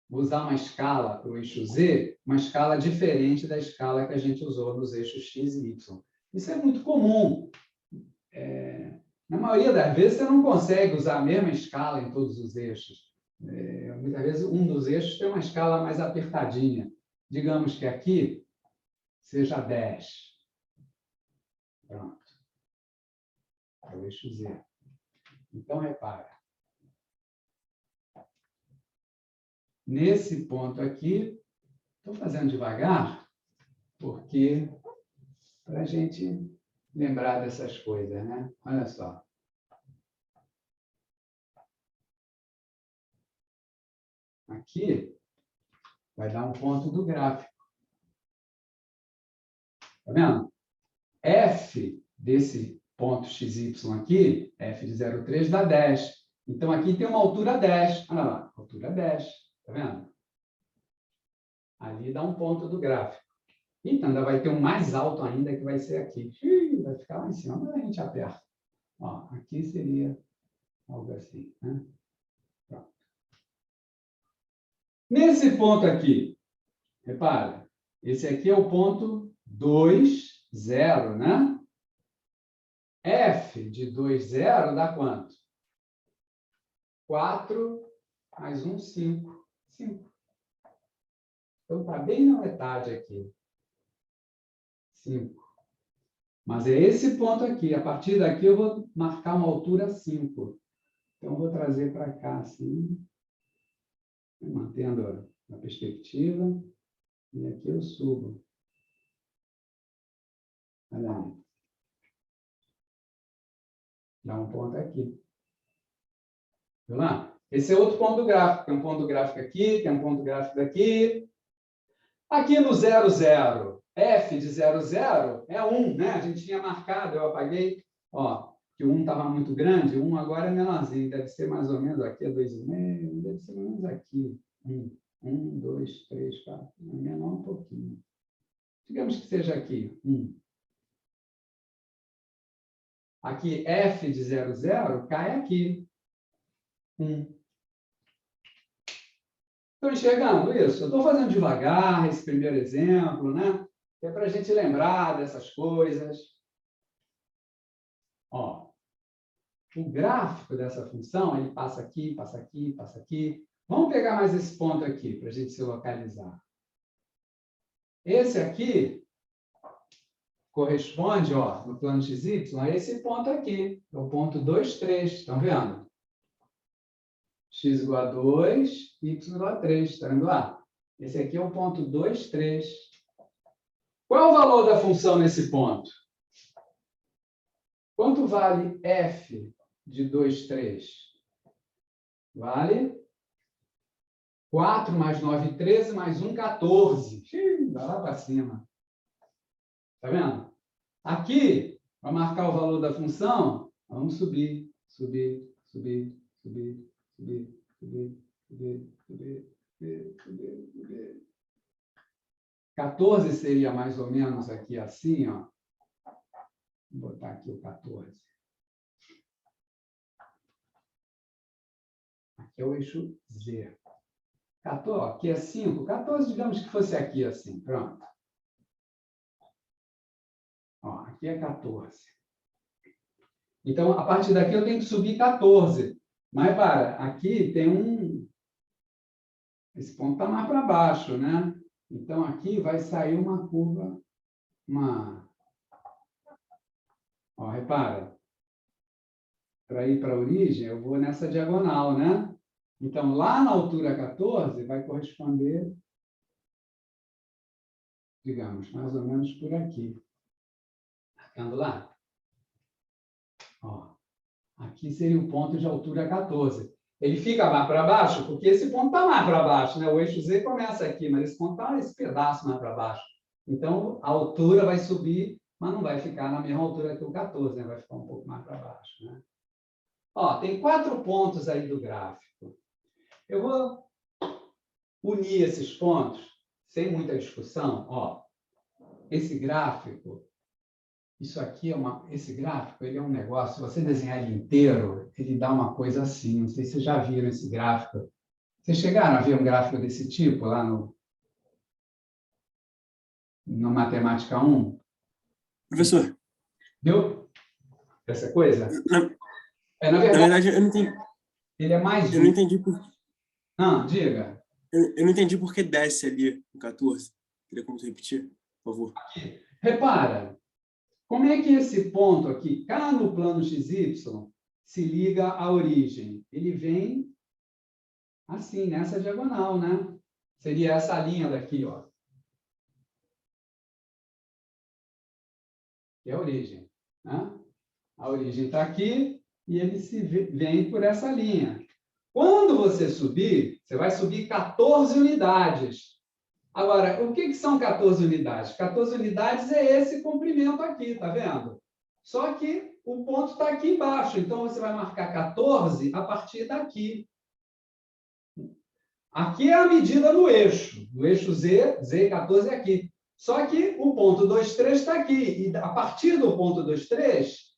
vou usar uma escala para o eixo Z, uma escala diferente da escala que a gente usou nos eixos X e Y. Isso é muito comum. Na maioria das vezes, você não consegue usar a mesma escala em todos os eixos. Muitas vezes, um dos eixos tem uma escala mais apertadinha. Digamos que aqui seja 10. Pronto. É o eixo Z. Então, repara. Nesse ponto aqui, estou fazendo devagar, porque para a gente lembrar dessas coisas, né? Olha só. Aqui vai dar um ponto do gráfico. Está vendo? F desse ponto XY aqui, F de 0,3 dá 10. Então, aqui tem uma altura 10. Olha lá, altura 10. Está vendo? Ali dá um ponto do gráfico. Então, ainda vai ter um mais alto ainda, que vai ser aqui. Vai ficar lá em cima, mas a gente aperta. Ó, aqui seria algo assim, né? Pronto. Nesse ponto aqui, repara, esse aqui é o ponto 2, 0, né? F de 2, 0 dá quanto? 4 mais 1, 5. 5. Então, está bem na metade aqui. 5. Mas é esse ponto aqui. A partir daqui, eu vou marcar uma altura 5. Então, eu vou trazer para cá, assim, mantendo a perspectiva. E aqui eu subo. Olha aí. Dá um ponto aqui. Viu lá? Esse é outro ponto do gráfico. Tem um ponto do gráfico aqui, tem um ponto do gráfico daqui. Aqui no 0, 0, F de 0, 0 é 1, né? A gente tinha marcado, eu apaguei, ó, que o 1 estava muito grande, o 1 agora é menorzinho, deve ser mais ou menos aqui, é 2,5, deve ser mais ou menos aqui. 1, 2, 3, 4, menor um pouquinho. Digamos que seja aqui, 1. Aqui, F de 0, 0 cai aqui. 1. Estão enxergando isso? Eu estou fazendo devagar esse primeiro exemplo, né? Que é para a gente lembrar dessas coisas. Ó, o gráfico dessa função, ele passa aqui, passa aqui, passa aqui. Vamos pegar mais esse ponto aqui, para a gente se localizar. Esse aqui corresponde, ó, no plano XY, a esse ponto aqui. É o ponto 2, 3. Estão vendo? X igual a 2, y igual a 3. Está vendo lá? Esse aqui é o ponto 2, 3. Qual é o valor da função nesse ponto? Quanto vale f de 2, 3? Vale 4 mais 9, 13, mais 1, 14. Vai lá para cima. Está vendo? Aqui, para marcar o valor da função, vamos subir, subir, subir, subir, subir, subir, subir, subir, subir, subir, subir. 14 seria mais ou menos aqui assim, ó. Vou botar aqui o 14. Aqui é o eixo Z. 14, ó, aqui é 5. 14, digamos que fosse aqui assim. Pronto. Ó, aqui é 14. Então, a partir daqui eu tenho que subir 14. Mas, para, aqui tem um... Esse ponto está mais para baixo, né? Então, aqui vai sair uma curva, uma Ó, repara. Para ir para a origem, eu vou nessa diagonal, né? Então, lá na altura 14, vai corresponder, digamos, mais ou menos por aqui. Está vendo lá? Ó, aqui seria o ponto de altura 14. Ele fica mais para baixo, porque esse ponto está mais para baixo, né? O eixo Z começa aqui, mas esse ponto está esse pedaço mais para baixo. Então, a altura vai subir, mas não vai ficar na mesma altura que o 14, né? Vai ficar um pouco mais para baixo, né? Ó, tem 4 pontos aí do gráfico. Eu vou unir esses pontos, sem muita discussão. Ó, esse gráfico, isso aqui esse gráfico, ele é um negócio, se você desenhar ele inteiro, ele dá uma coisa assim. Não sei se vocês já viram esse gráfico. Vocês chegaram a ver um gráfico desse tipo lá no Matemática 1? Professor, Viu? Essa coisa? na Na verdade, verdade, eu não entendi, ele é mais eu não entendi diga. eu não entendi por que desce ali no 14. Queria como você repetir, por favor. Repara, como é que esse ponto aqui, cá no plano XY, se liga à origem? Ele vem assim, nessa diagonal, né? Seria essa linha daqui, ó. Que é a origem, né? A origem está aqui e ele vem por essa linha. Quando você subir, você vai subir 14 unidades. Agora, o que são 14 unidades? 14 unidades é esse comprimento aqui, tá vendo? Só que o ponto está aqui embaixo, então você vai marcar 14 a partir daqui. Aqui é a medida do eixo. Do eixo Z, Z14 é aqui. Só que o ponto 23 está aqui. E a partir do ponto 23,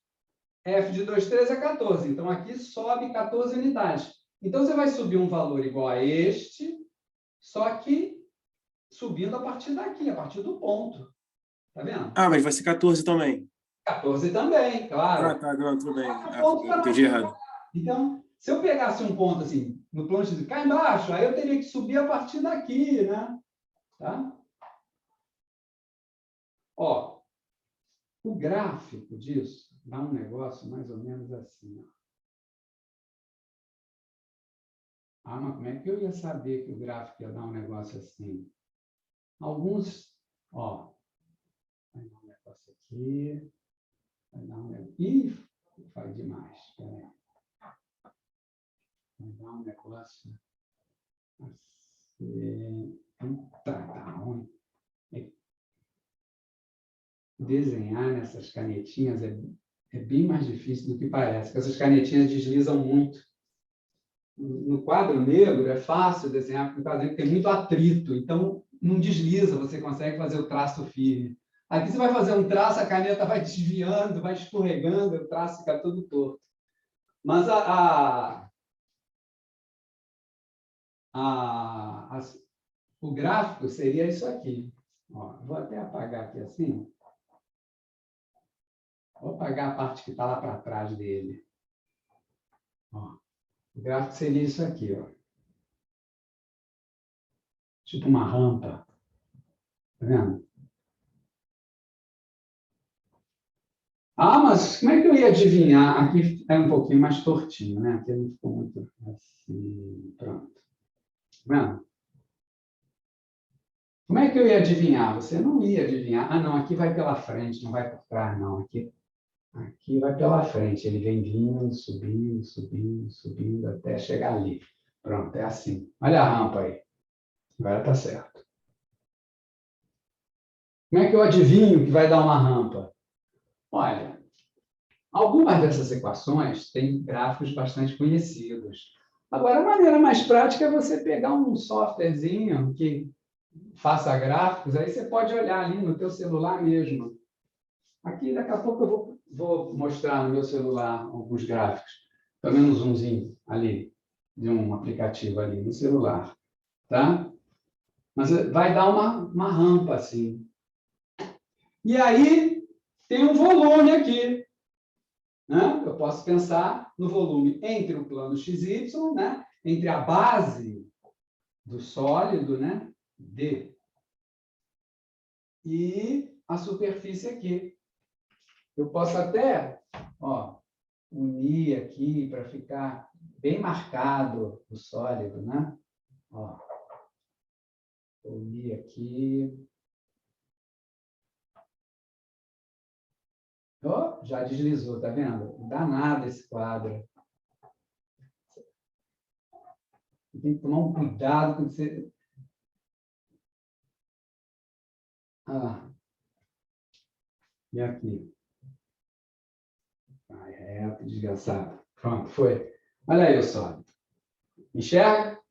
f de 23 é 14. Então, aqui sobe 14 unidades. Então, você vai subir um valor igual a este, só que subindo a partir daqui, a partir do ponto. Está vendo? Ah, mas vai ser 14 também. 14 também, claro. Ah, tá, não, tudo bem. Entendi Errado. Então, se eu pegasse um ponto assim, no plano de cá embaixo, aí eu teria que subir a partir daqui, né? Tá? Ó, o gráfico disso dá um negócio mais ou menos assim, ó. Ah, mas como é que eu ia saber que o gráfico ia dar um negócio assim? Alguns, ó, vai dar um negócio aqui, vai dar um negócio... Ih, faz demais, peraí. Vai dar um negócio assim... Tá ruim. Desenhar nessas canetinhas é bem mais difícil do que parece, porque essas canetinhas deslizam muito. No quadro negro é fácil desenhar, porque o quadro negro tem muito atrito, então não desliza, você consegue fazer o traço firme. Aqui você vai fazer um traço, a caneta vai desviando, vai escorregando, o traço fica todo torto. Mas o gráfico seria isso aqui. Ó, vou até apagar aqui assim. Vou apagar a parte que está lá para trás dele. Ó, o gráfico seria isso aqui, ó. Tipo uma rampa. Tá vendo? Ah, mas como é que eu ia adivinhar? Aqui é um pouquinho mais tortinho, né? Aqui não ficou muito assim. Pronto. Tá vendo? Como é que eu ia adivinhar? Você não ia adivinhar. Ah, não, aqui vai pela frente, não vai por trás, não. Aqui vai pela frente. Ele vem vindo, subindo, subindo, subindo, até chegar ali. Pronto, é assim. Olha a rampa aí. Agora está certo. Como é que eu adivinho que vai dar uma rampa? Olha, algumas dessas equações têm gráficos bastante conhecidos. Agora, a maneira mais prática é você pegar um softwarezinho que faça gráficos, aí você pode olhar ali no teu celular mesmo. Aqui, daqui a pouco, eu vou mostrar no meu celular alguns gráficos. Pelo menos umzinho ali, de um aplicativo ali no celular. Tá? Mas vai dar uma rampa assim. E aí, tem um volume aqui. Né? Eu posso pensar no volume entre o plano XY, né? Entre a base do sólido, né? D, e a superfície aqui. Eu posso até, ó, unir aqui para ficar bem marcado o sólido, né? Ó, vou unir aqui. Ó, já deslizou, tá vendo? Danado esse quadro. Tem que tomar um cuidado quando você... Ah, e aqui. Vai reto, desgraçado. Pronto, foi. Olha aí o sólido. Enxerga?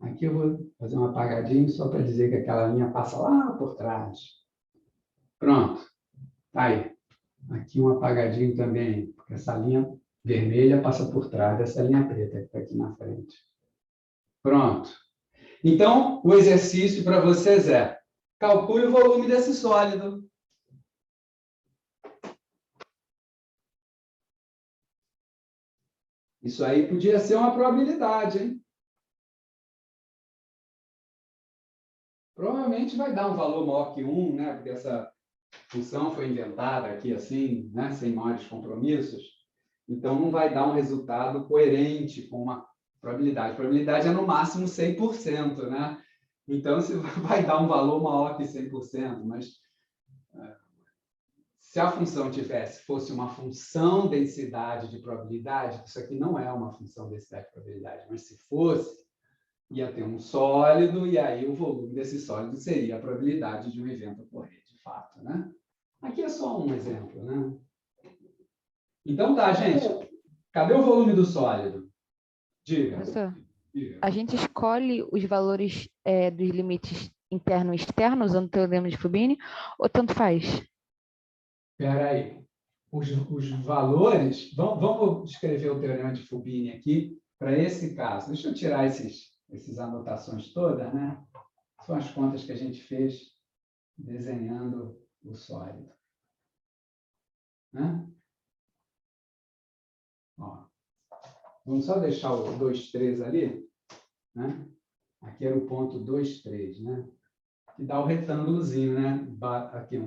Aqui eu vou fazer um apagadinho só para dizer que aquela linha passa lá por trás. Pronto. Tá aí. Aqui um apagadinho também, porque essa linha vermelha passa por trás dessa linha preta que está aqui na frente. Pronto. Então, o exercício para vocês é: calcule o volume desse sólido. Isso aí podia ser uma probabilidade, hein? Provavelmente vai dar um valor maior que 1, né? Porque essa função foi inventada aqui assim, né? Sem maiores compromissos. Então, não vai dar um resultado coerente com uma probabilidade. A probabilidade é no máximo 100%, né? Então, se vai dar um valor maior que 100%, mas se a função fosse uma função densidade de probabilidade, isso aqui não é uma função densidade de probabilidade, mas se fosse, ia ter um sólido, e aí o volume desse sólido seria a probabilidade de um evento ocorrer, de fato, né? Aqui é só um exemplo, né? Então tá, gente. Cadê o volume do sólido? Diga. Professor, Diga. a gente escolhe os valores dos limites interno e externo usando o teorema de Fubini ou tanto faz? Espera aí. Os valores... Vamos escrever o teorema de Fubini aqui para esse caso. Deixa eu tirar essas anotações todas, né? São as contas que a gente fez desenhando o sólido. Né? Ó, vamos só deixar o 2, 3 ali. Né? Aqui era o ponto 2, 3, né? Que dá o retângulozinho, né? Aqui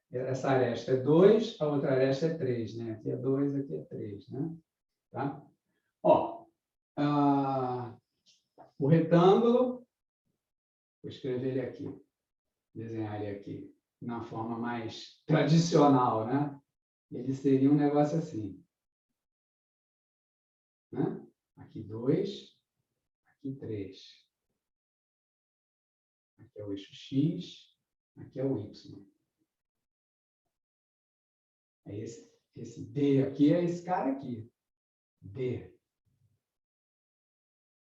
essa aresta é 2, a outra aresta é 3, né? Aqui é 2, aqui é 3, né? Tá? Ó, o retângulo, vou escrever ele aqui, desenhar ele aqui, na forma mais tradicional, né? Ele seria um negócio assim. Né? Aqui 2, aqui 3. Aqui é o eixo X, aqui é o Y. É esse D aqui é esse cara aqui. D.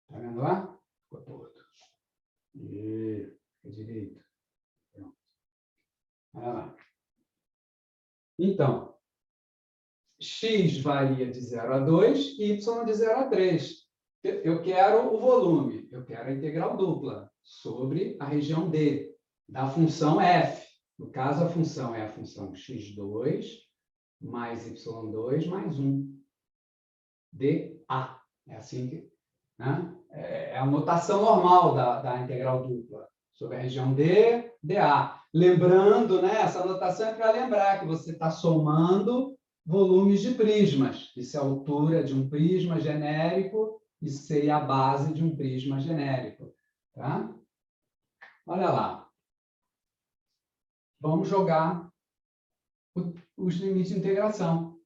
Está vendo lá? Ficou torto. E fica direito. Pronto. Olha lá. Então, X varia de 0 a 2, Y de 0 a 3. Eu quero o volume, eu quero a integral dupla sobre a região D, da função f. No caso, a função é a função x2 mais y2 mais 1. dA. É assim que... Né? É a notação normal da integral dupla. Sobre a região D, dA. Lembrando, né, essa notação é para lembrar que você está somando volumes de prismas. Isso é a altura de um prisma genérico, isso seria a base de um prisma genérico. Tá? Olha lá. Vamos jogar os limites de integração.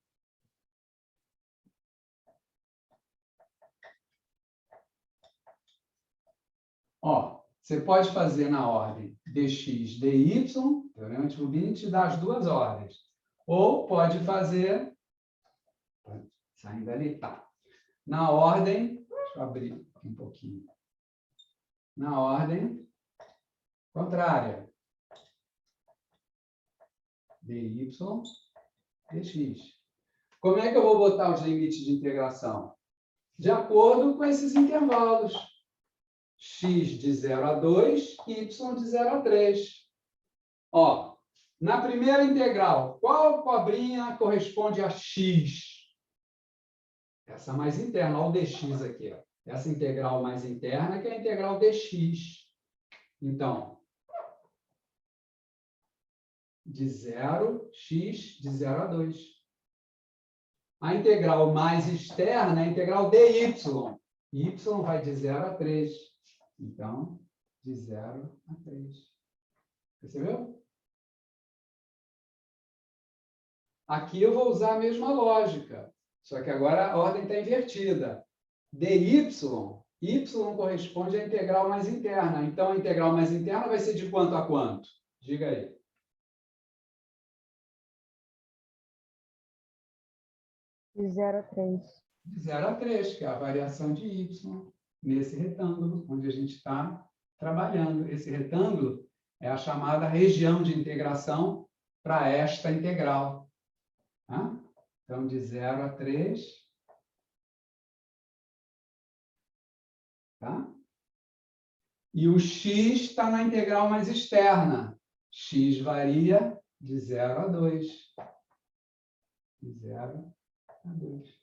Ó, você pode fazer na ordem dx, dy, teorema de Fubini te dá as duas ordens. Ou pode fazer, saindo dali, tá. Na ordem, deixa eu abrir um pouquinho. Na ordem contrária. dy, dx. Como é que eu vou botar os limites de integração? De acordo com esses intervalos. X de 0 a 2, y de 0 a 3. Ó, na primeira integral, qual cobrinha corresponde a x? Essa mais interna, olha o dx aqui. Ó. Essa integral mais interna que é a integral dx. Então, de 0, x de 0 a 2. A integral mais externa é a integral dy. Y vai de 0 a 3. Então, de 0 a 3. Percebeu? Aqui eu vou usar a mesma lógica, só que agora a ordem está invertida. dy, y corresponde à integral mais interna. Então, a integral mais interna vai ser de quanto a quanto? Diga aí. De 0 a 3. De 0 a 3, que é a variação de y nesse retângulo, onde a gente está trabalhando. Esse retângulo é a chamada região de integração para esta integral. Tá? Então, de 0 a 3. Tá? E o x está na integral mais externa. X varia de 0 a 2. De 0 a 2.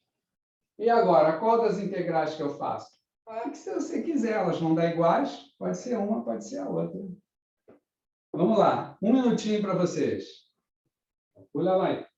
E agora, qual das integrais que eu faço? Ah, que se você quiser, elas vão dar iguais. Pode ser uma, pode ser a outra. Vamos lá. Um minutinho para vocês. Olha lá.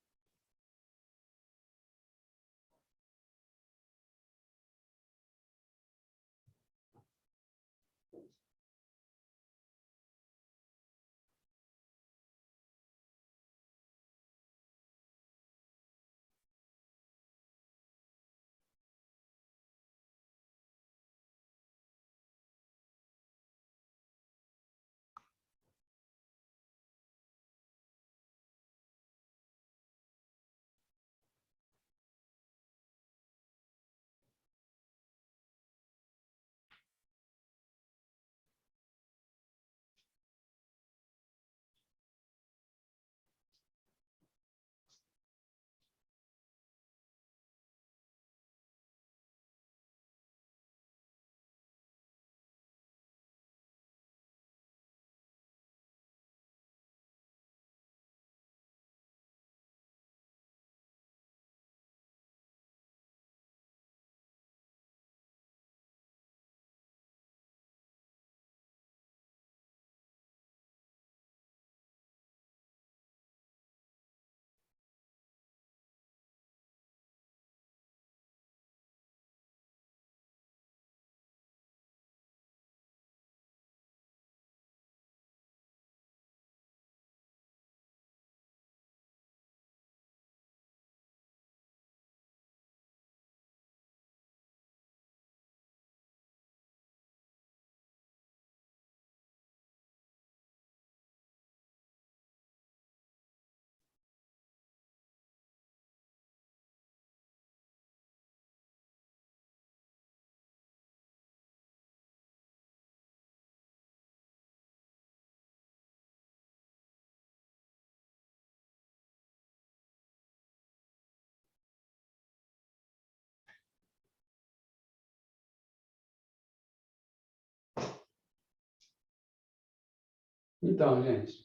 Então, gente.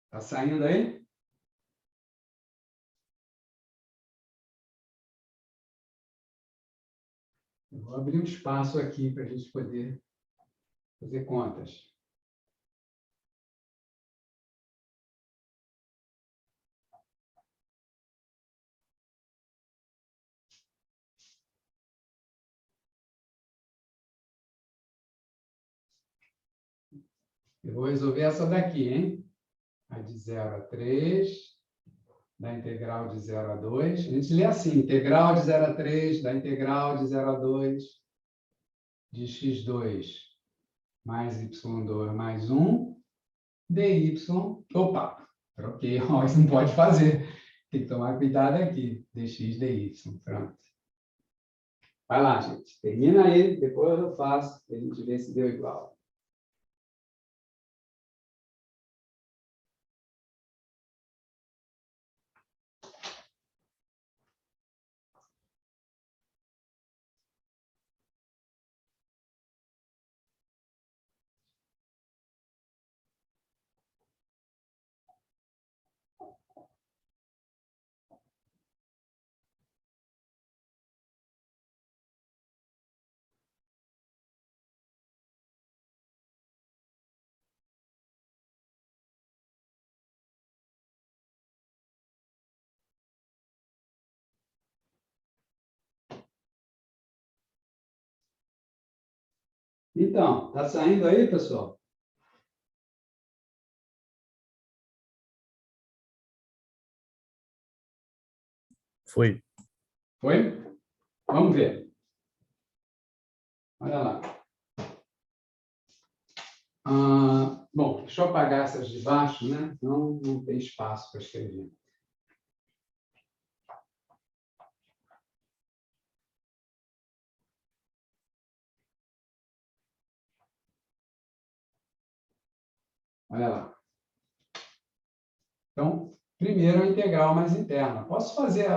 Está saindo aí? Eu vou abrir um espaço aqui para a gente poder fazer contas. Eu vou resolver essa daqui, hein? A de 0 a 3, da integral de 0 a 2. A gente lê assim, integral de 0 a 3, da integral de 0 a 2, de x2 mais y2 mais 1, dy. Opa, troquei, ó, isso não pode fazer. Tem que tomar cuidado aqui. Dx, dy. Pronto. Vai lá, gente. Termina aí, depois eu faço, a gente vê se deu igual. Então, está saindo aí, pessoal? Foi. Foi? Vamos ver. Olha lá. Bom, deixa eu apagar essas de baixo, né? Senão não tem espaço para escrever. Olha lá. Então, primeiro a integral mais interna. Posso fazer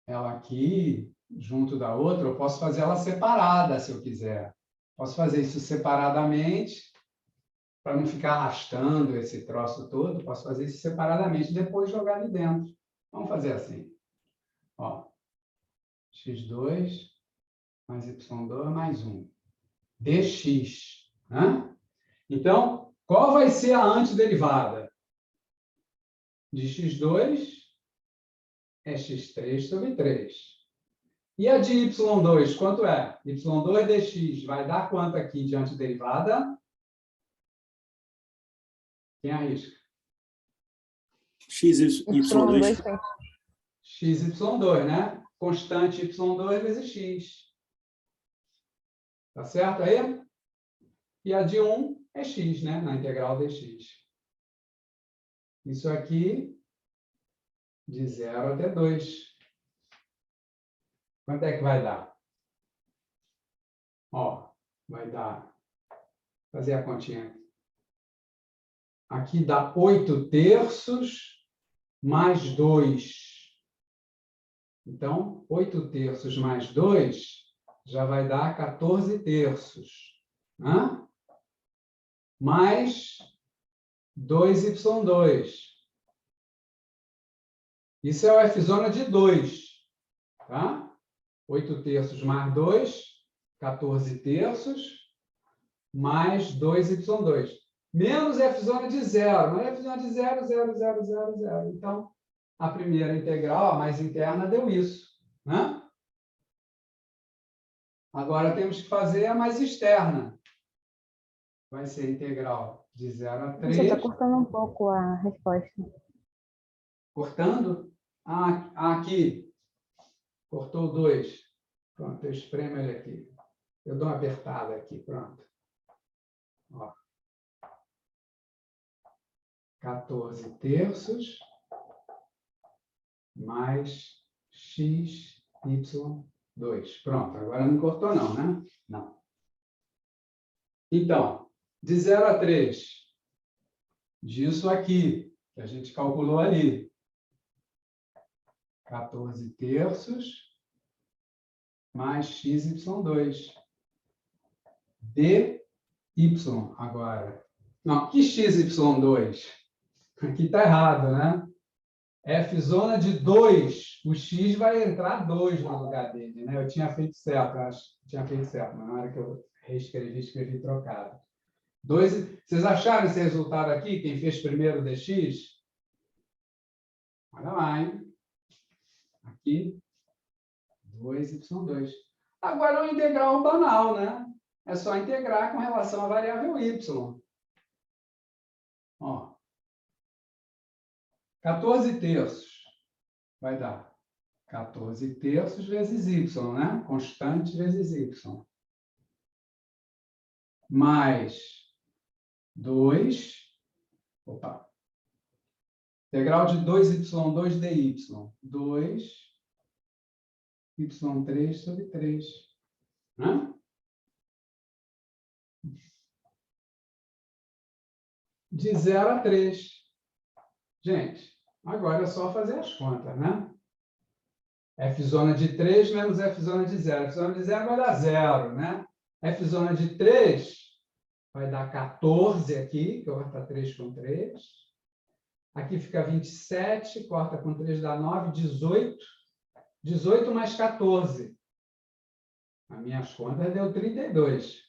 ela aqui, junto da outra, ou posso fazer ela separada, se eu quiser. Posso fazer isso separadamente, para não ficar arrastando esse troço todo. Posso fazer isso separadamente, depois jogar ali dentro. Vamos fazer assim. Ó, x2 mais y2 mais 1. dx. Né? Então, qual vai ser a antiderivada? De x2 é x3 sobre 3. E a de y2, quanto é? y2 dx vai dar quanto aqui de antiderivada? Quem arrisca? X, Y2. xy2, né? Constante y2 vezes x. Tá certo aí? E a de 1 é x, né? Na integral dx. Isso aqui, de 0 até 2. Quanto é que vai dar? Ó, vai dar... Fazer a continha aqui. Aqui dá 8 terços mais 2. Então, 8 terços mais 2 já vai dar 14 terços. Né? Mais 2y2. Isso é o f' de 2. Tá? 8 terços mais 2, 14 terços, mais 2y2. Menos f' de 0. Mas f' de 0, 0, 0, 0, 0. Então, a primeira integral, a mais interna, deu isso. Né? Agora temos que fazer a mais externa. Vai ser integral de 0 a 3. Você está cortando um pouco a resposta. Cortando? Aqui. Cortou 2. Pronto, eu espremo ele aqui. Eu dou uma apertada aqui, pronto. Ó. 14 terços mais x, y, 2. Pronto, agora não cortou não, né? Não. Então, de 0 a 3, disso aqui, que a gente calculou ali. 14 terços mais x, y, 2. dy agora. Não, que x, y, 2? Aqui está errado, né? F' de 2, o x vai entrar 2 no lugar dele, né? Eu tinha feito certo, acho que tinha feito certo, mas na hora que eu reescrevi, escrevi trocado. 2, vocês acharam esse resultado aqui? Quem fez primeiro dx? Olha lá, hein? Aqui, 2y2. Agora, o integral banal, né? É só integrar com relação à variável y. Ó, 14 terços vai dar 14 terços vezes y, né? Constante vezes y. Mais 2. Opa. Integral de 2y2 dy. 2 y3 sobre 3. Né? De 0 a 3. Gente, agora é só fazer as contas, né? F' de 3 menos F' de 0. F' de 0 vai dar 0, né? F' de 3 vai dar 14 aqui, que corta 3 com 3. Aqui fica 27, corta com 3 dá 9, 18. 18 mais 14. As minhas contas deu 32.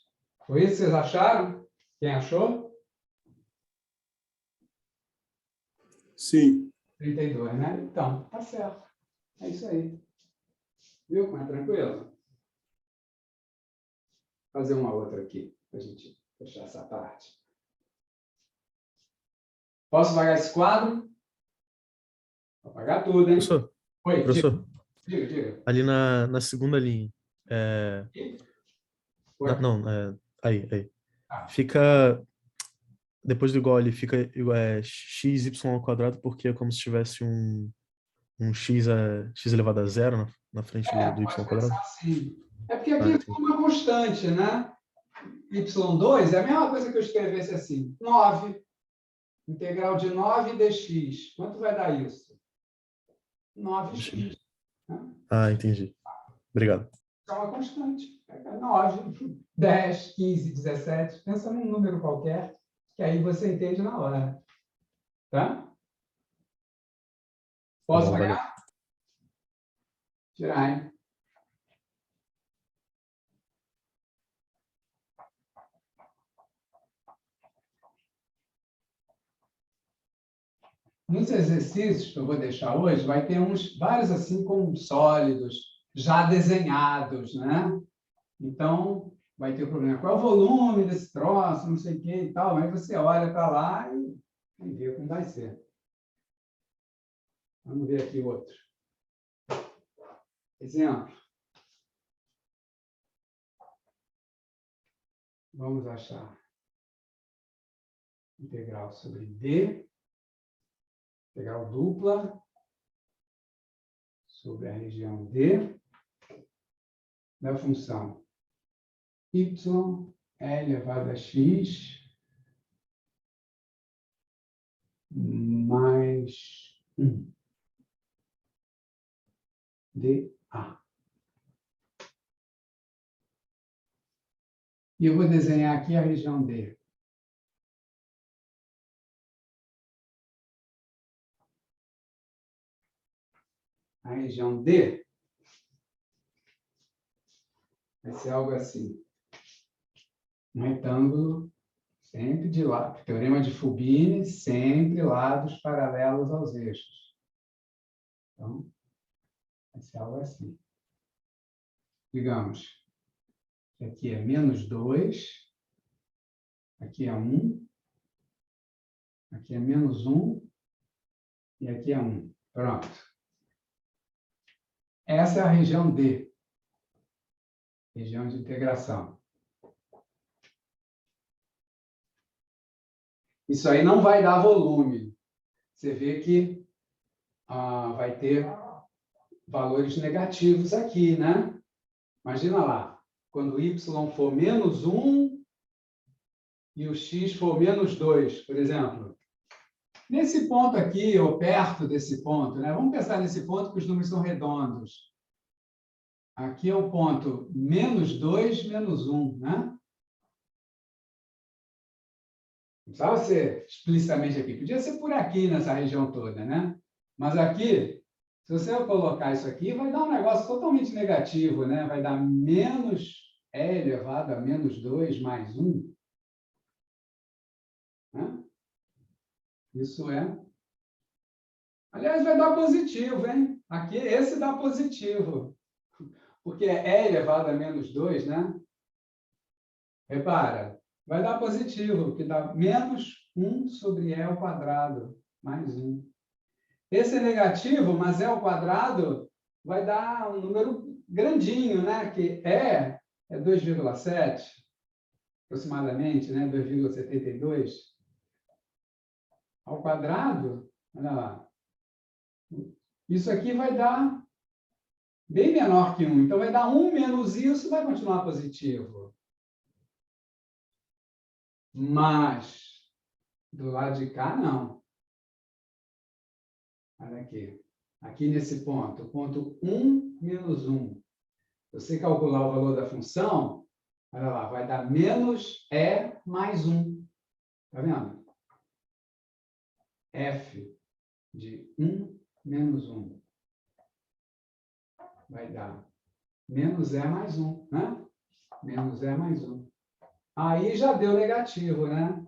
Foi isso que vocês acharam? Quem achou? Sim. 32, né? Então, tá certo. É isso aí. Viu como é tranquilo? fazer uma outra aqui, para a gente fechar essa parte. Posso apagar esse quadro? Vou apagar tudo, hein? Professor, Oi, professor, diga. ali na segunda linha. Oi. Aí. Ah. Fica, depois do igual ali, fica igual, xy ao quadrado, porque é como se tivesse um x elevado a zero na frente do y ao Pode quadrado. pensar assim. É porque aqui é Entendi. uma constante, né? y2 é a mesma coisa que eu escrevesse assim, 9. Integral de 9 dx. Quanto vai dar isso? 9x. Né? Entendi. Obrigado. É uma constante. Pega 9, 10, 15, 17. Pensa num número qualquer, que aí você entende na hora. Tá? Posso Tá bom, pagar? Tirar, hein? Nos exercícios que eu vou deixar hoje, vai ter vários assim com sólidos, já desenhados, né? Então, vai ter o problema. Qual é o volume desse troço, não sei o que e tal. Aí você olha para lá e vê como vai ser. Vamos ver aqui outro. Exemplo. Vamos achar integral sobre D, integral dupla sobre a região D da função y elevado a x mais 1 dA. E eu vou desenhar aqui a região D. A região D vai ser algo assim. Um retângulo sempre de lado. Teorema de Fubini, sempre lados paralelos aos eixos. Então, vai ser algo assim. Digamos que aqui é menos 2, aqui é 1, aqui é menos 1 e aqui é 1. Pronto. Essa é a região D, região de integração. Isso aí não vai dar volume. Você vê que vai ter valores negativos aqui, né? Imagina lá, quando o y for menos 1 e o x for menos 2, por exemplo. Nesse ponto aqui, ou perto desse ponto, né? Vamos pensar nesse ponto que os números são redondos. Aqui é o ponto menos 2, menos 1, né? Não precisava ser explicitamente aqui. Podia ser por aqui, nessa região toda, né? Mas aqui, se você colocar isso aqui, vai dar um negócio totalmente negativo, né? Vai dar menos e elevado a menos 2 mais 1. Né? Isso é... Aliás, vai dar positivo, hein? Aqui, esse dá positivo. Porque é e elevado a menos 2, né? Repara, vai dar positivo, que dá menos 1 sobre e ao quadrado, mais 1. Esse é negativo, mas e ao quadrado vai dar um número grandinho, né? Que é 2,7, aproximadamente, né? 2,72. Ao quadrado, olha lá. Isso aqui vai dar bem menor que 1. Então, vai dar 1 menos isso, vai continuar positivo. Mas, do lado de cá, não. Olha aqui. Aqui nesse ponto, ponto 1 menos 1. Se você calcular o valor da função, olha lá, vai dar menos e mais 1. Está vendo? F de 1 menos 1 vai dar menos e mais 1, né? Menos e mais 1. Aí já deu negativo, né?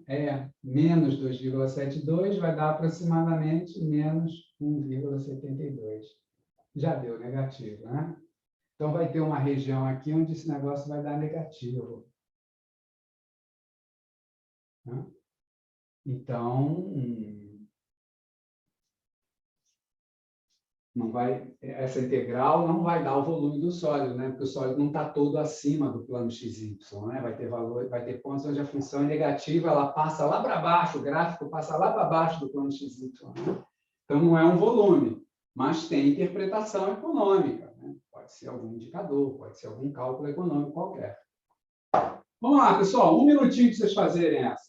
Menos 2,72 vai dar aproximadamente menos 1,72. Já deu negativo, né? Então, vai ter uma região aqui onde esse negócio vai dar negativo. né? Então, essa integral não vai dar o volume do sólido, né? Porque o sólido não está todo acima do plano XY, né? Vai ter pontos onde a função é negativa, ela passa lá para baixo, o gráfico passa lá para baixo do plano XY, né? Então, não é um volume, mas tem interpretação econômica, né? Pode ser algum indicador, pode ser algum cálculo econômico qualquer. Vamos lá, pessoal, 1 minutinho para vocês fazerem essa.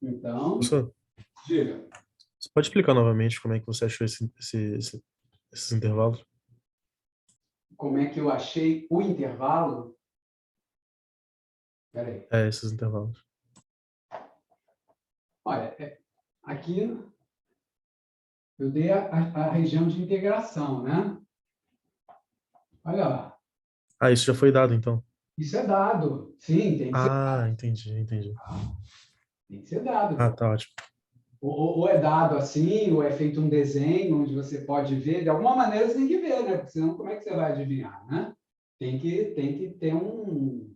Então, Professor, diga. você pode explicar novamente como é que você achou esses intervalos? Como é que eu achei o intervalo? Espera aí. Esses intervalos. Olha, aqui eu dei a região de integração, né? Olha lá. Isso já foi dado, então. Isso é dado. Sim, tem que ser, Entendi. tem que ser dado. Tá ótimo. Ou é dado assim, ou é feito um desenho onde você pode ver. De alguma maneira você tem que ver, né? Porque senão como é que você vai adivinhar, né? Tem que ter um...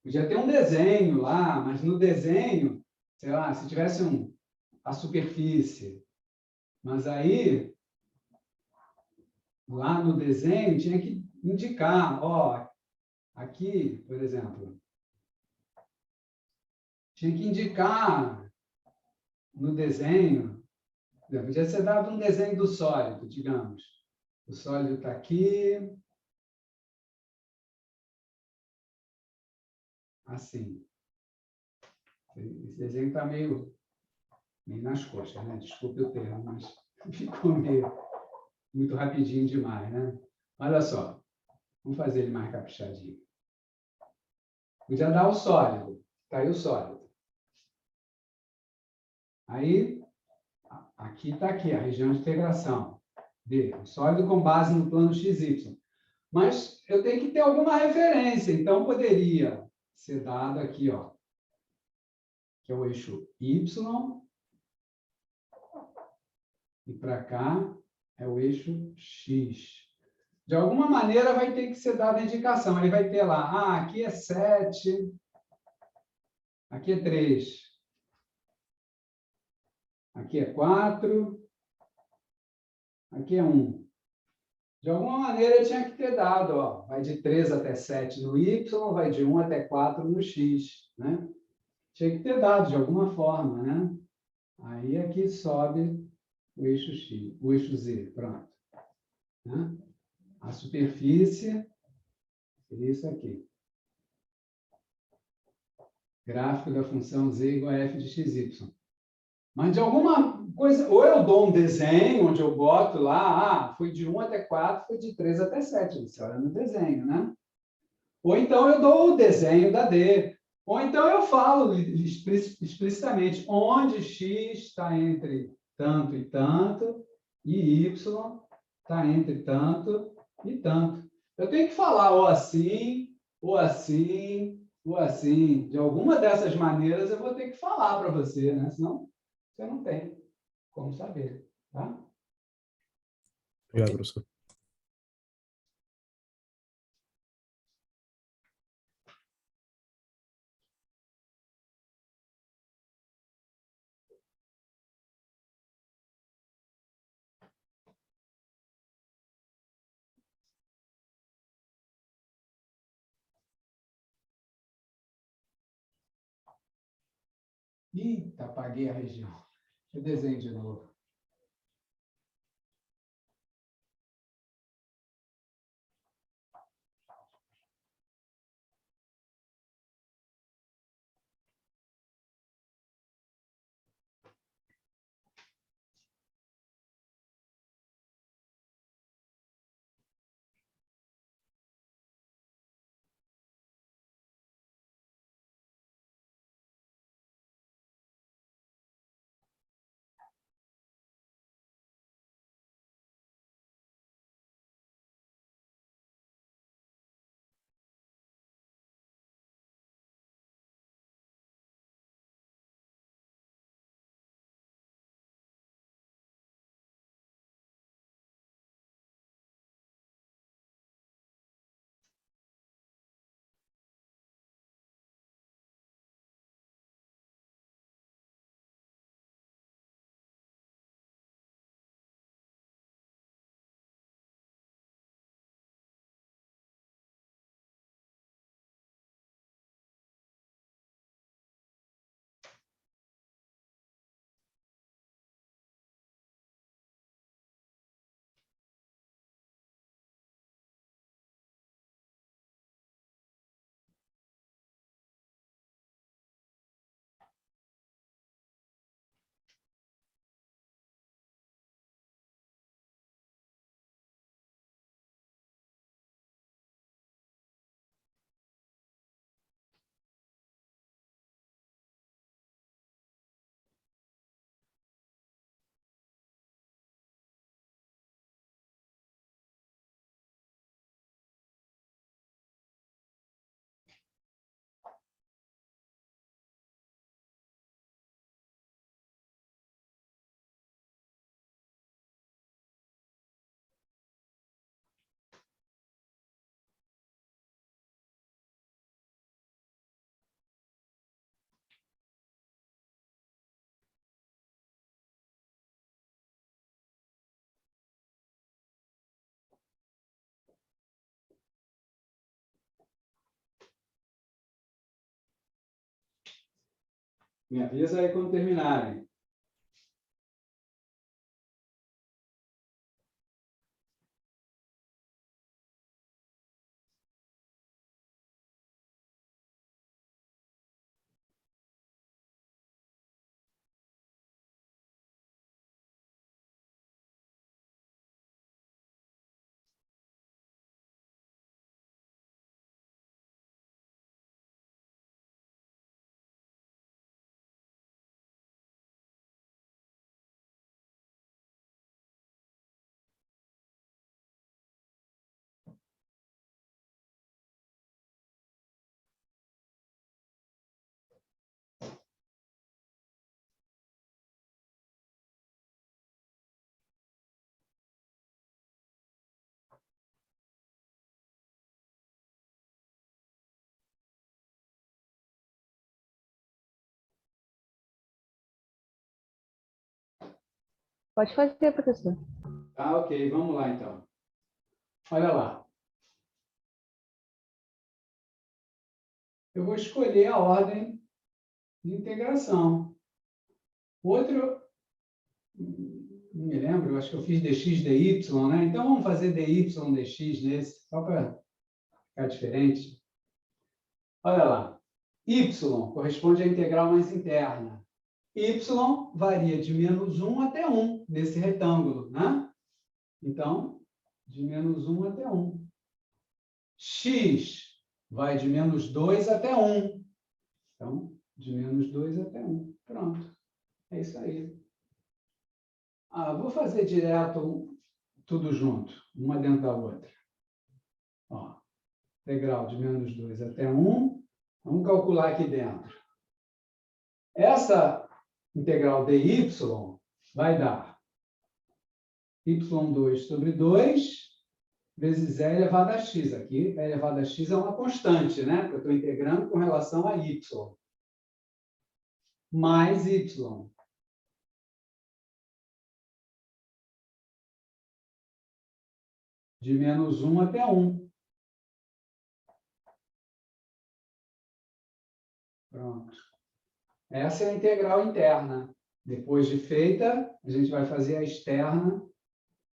Podia ter um desenho lá, mas no desenho, sei lá, se tivesse a superfície, mas aí, lá no desenho, tinha que indicar, ó, aqui, por exemplo, tinha que indicar no desenho, podia ser dado um desenho do sólido, digamos. O sólido está aqui, assim. Esse desenho está meio nas coxas, né? Desculpe o termo, mas ficou meio muito rapidinho demais, né? Olha só, vamos fazer ele mais caprichadinho. Podia dar o sólido, está aí o sólido. Aí, aqui está aqui, a região de integração. D, o sólido com base no plano XY. Mas eu tenho que ter alguma referência, então poderia ser dado aqui, ó, que é o eixo Y, e para cá é o eixo X. De alguma maneira vai ter que ser dada a indicação. Ele vai ter lá, aqui é 7, aqui é 3, aqui é 4, aqui é 1. De alguma maneira eu tinha que ter dado, ó, vai de 3 até 7 no Y, vai de 1 até 4 no X, né? Tinha que ter dado de alguma forma, né? Aí aqui sobe o eixo X, o eixo Z, pronto. Né? A superfície seria isso aqui. Gráfico da função z igual a f de xy. Mas de alguma coisa, ou eu dou um desenho onde eu boto lá, foi de 1 até 4, foi de 3 até 7. Você olha no desenho, né? Ou então eu dou o desenho da D. Ou então eu falo explicitamente onde x está entre tanto e tanto, e y está entre tanto e tanto. Eu tenho que falar ou assim, ou assim, ou assim, de alguma dessas maneiras eu vou ter que falar para você, né? Senão você não tem como saber, tá? Obrigado, professor. Eita, apaguei a região. Eu desenho de novo. Me avisa aí quando terminarem. Pode fazer, professor. Tá, ok. Vamos lá, então. Olha lá. Eu vou escolher a ordem de integração. Outro, não me lembro, eu acho que eu fiz dx, dy, né? Então, vamos fazer dy, dx nesse, só para ficar diferente. Olha lá. Y corresponde à integral mais interna. Y varia de -1 até 1 nesse retângulo, né? Então, de -1 até 1. X vai de -2 até 1. Então, de -2 até 1. Pronto. É isso aí. Vou fazer direto tudo junto, uma dentro da outra. Ó, integral de -2 até 1, Vamos calcular aqui dentro. Essa integral dy vai dar y2 sobre 2 vezes e elevado a x. Aqui, e elevado a x é uma constante, né? Porque eu estou integrando com relação a y. Mais y. De menos 1 até 1. Pronto. Essa é a integral interna. Depois de feita, a gente vai fazer a externa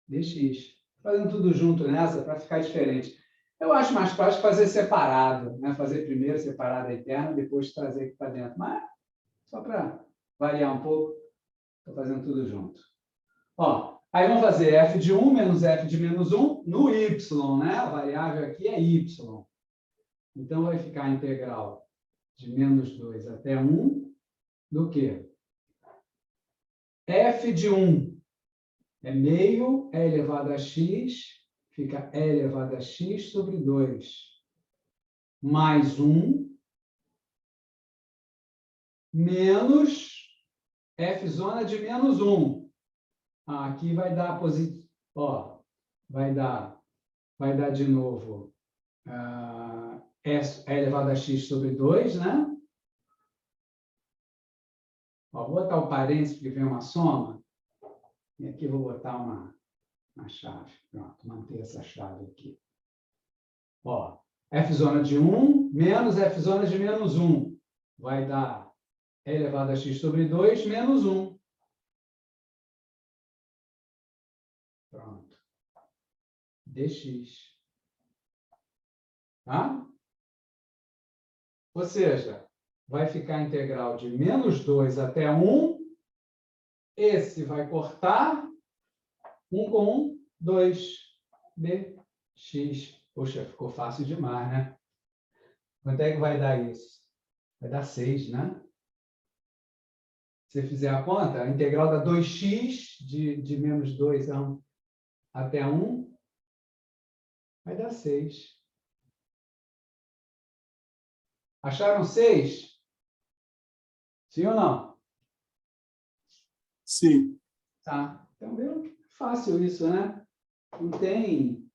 dx. Fazendo tudo junto nessa para ficar diferente. Eu acho mais prático fazer separado, né? Fazer primeiro separado a interna, depois trazer aqui para dentro. Mas, só para variar um pouco, estou fazendo tudo junto. Ó, aí vamos fazer f de 1 menos f de menos 1 no y, né? A variável aqui é y. Então, vai ficar a integral de menos 2 até 1 do quê? F de 1 é meio e elevado a x, fica e elevado a x sobre 2, mais 1, menos f zona de menos 1. Aqui vai dar positivo, ó, vai dar de novo e elevado a x sobre 2, né? Ó, vou botar o parênteses porque vem uma soma. E aqui vou botar uma chave. Pronto, manter essa chave aqui. Ó, f zona de 1 menos f zona de menos 1. Vai dar e elevado a x sobre 2 menos 1. Pronto. dx. Tá? Ou seja, vai ficar a integral de menos 2 até 1. Esse vai cortar 1 com 1, 2 dx. Poxa, ficou fácil demais, né? Quanto é que vai dar isso? Vai dar 6, né? Se você fizer a conta, a integral dá 2x de menos 2 até 1 vai dar 6. Acharam 6? Sim ou não? Sim. Tá. Então, viu? Fácil isso, né? Não tem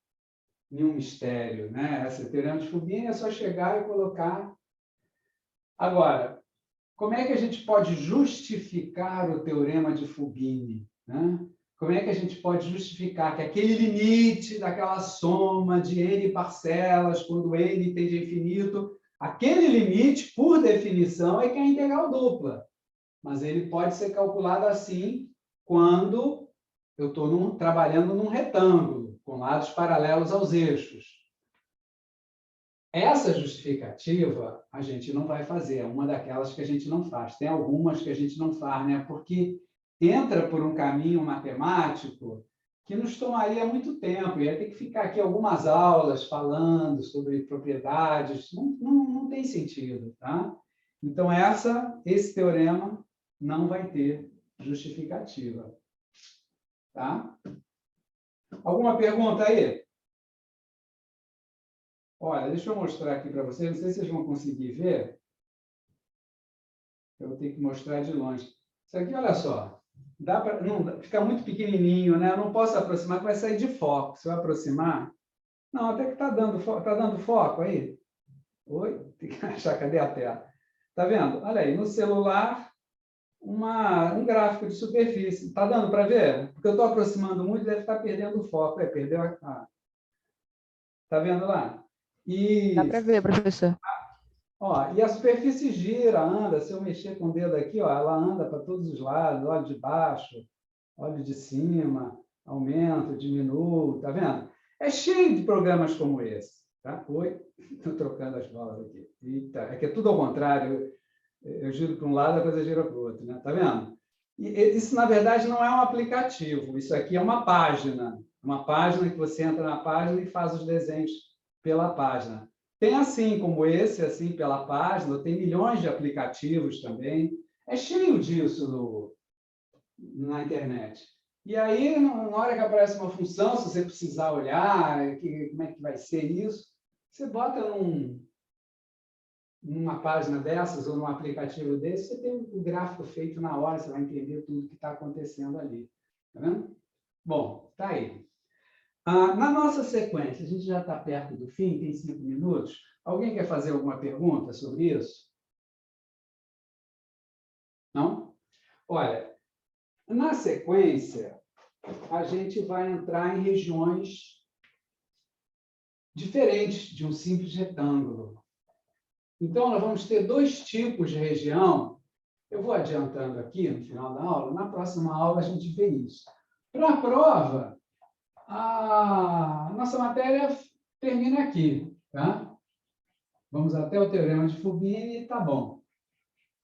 nenhum mistério, né? Esse teorema de Fubini é só chegar e colocar. Agora, como é que a gente pode justificar o teorema de Fubini, né? Como é que a gente pode justificar que aquele limite daquela soma de n parcelas, quando n tende a infinito, aquele limite, por definição, é que é a integral dupla. Mas ele pode ser calculado assim quando eu estou trabalhando num retângulo, com lados paralelos aos eixos. Essa justificativa a gente não vai fazer, é uma daquelas que a gente não faz. Tem algumas que a gente não faz, né? Porque entra por um caminho matemático que nos tomaria muito tempo. Ia ter que ficar aqui algumas aulas falando sobre propriedades. Não tem sentido, tá? Então, esse teorema não vai ter justificativa. Tá? Alguma pergunta aí? Olha, deixa eu mostrar aqui para vocês. Não sei se vocês vão conseguir ver. Eu vou ter que mostrar de longe. Isso aqui, olha só. Dá para, não, fica muito pequenininho, né? Eu não posso aproximar, que vai sair de foco. Se eu aproximar... Não, até que está dando foco aí. Oi? Tem que achar, cadê a tela? Está vendo? Olha aí, no celular, um gráfico de superfície. Está dando para ver? Porque eu estou aproximando muito, deve estar perdendo o foco. Perdeu a... Está vendo lá? Dá para ver, professor. Ó, e a superfície gira, anda. Se eu mexer com o dedo aqui, ó, ela anda para todos os lados. Olha de baixo, olha de cima, aumenta, diminui. Está vendo? É cheio de programas como esse. Tá? Oi? Estou trocando as bolas aqui. Eita, é que é tudo ao contrário. Eu giro para um lado, depois eu giro para o outro. Né? Tá vendo? E isso, na verdade, não é um aplicativo. Isso aqui é uma página. Uma página que você entra na página e faz os desenhos pela página. Tem assim como esse, assim pela página, tem milhões de aplicativos também. É cheio disso na internet. E aí, na hora que aparece uma função, se você precisar olhar como é que vai ser isso, você bota numa página dessas ou num aplicativo desse, você tem um gráfico feito na hora, você vai entender tudo que está acontecendo ali. Tá vendo? Bom, tá aí. Na nossa sequência, a gente já está perto do fim, tem 5 minutos. Alguém quer fazer alguma pergunta sobre isso? Não? Olha, na sequência, a gente vai entrar em regiões diferentes de um simples retângulo. Então, nós vamos ter 2 tipos de região. Eu vou adiantando aqui no final da aula. Na próxima aula, a gente vê isso. Para a prova, a nossa matéria termina aqui. Tá? Vamos até o teorema de Fubini e tá bom.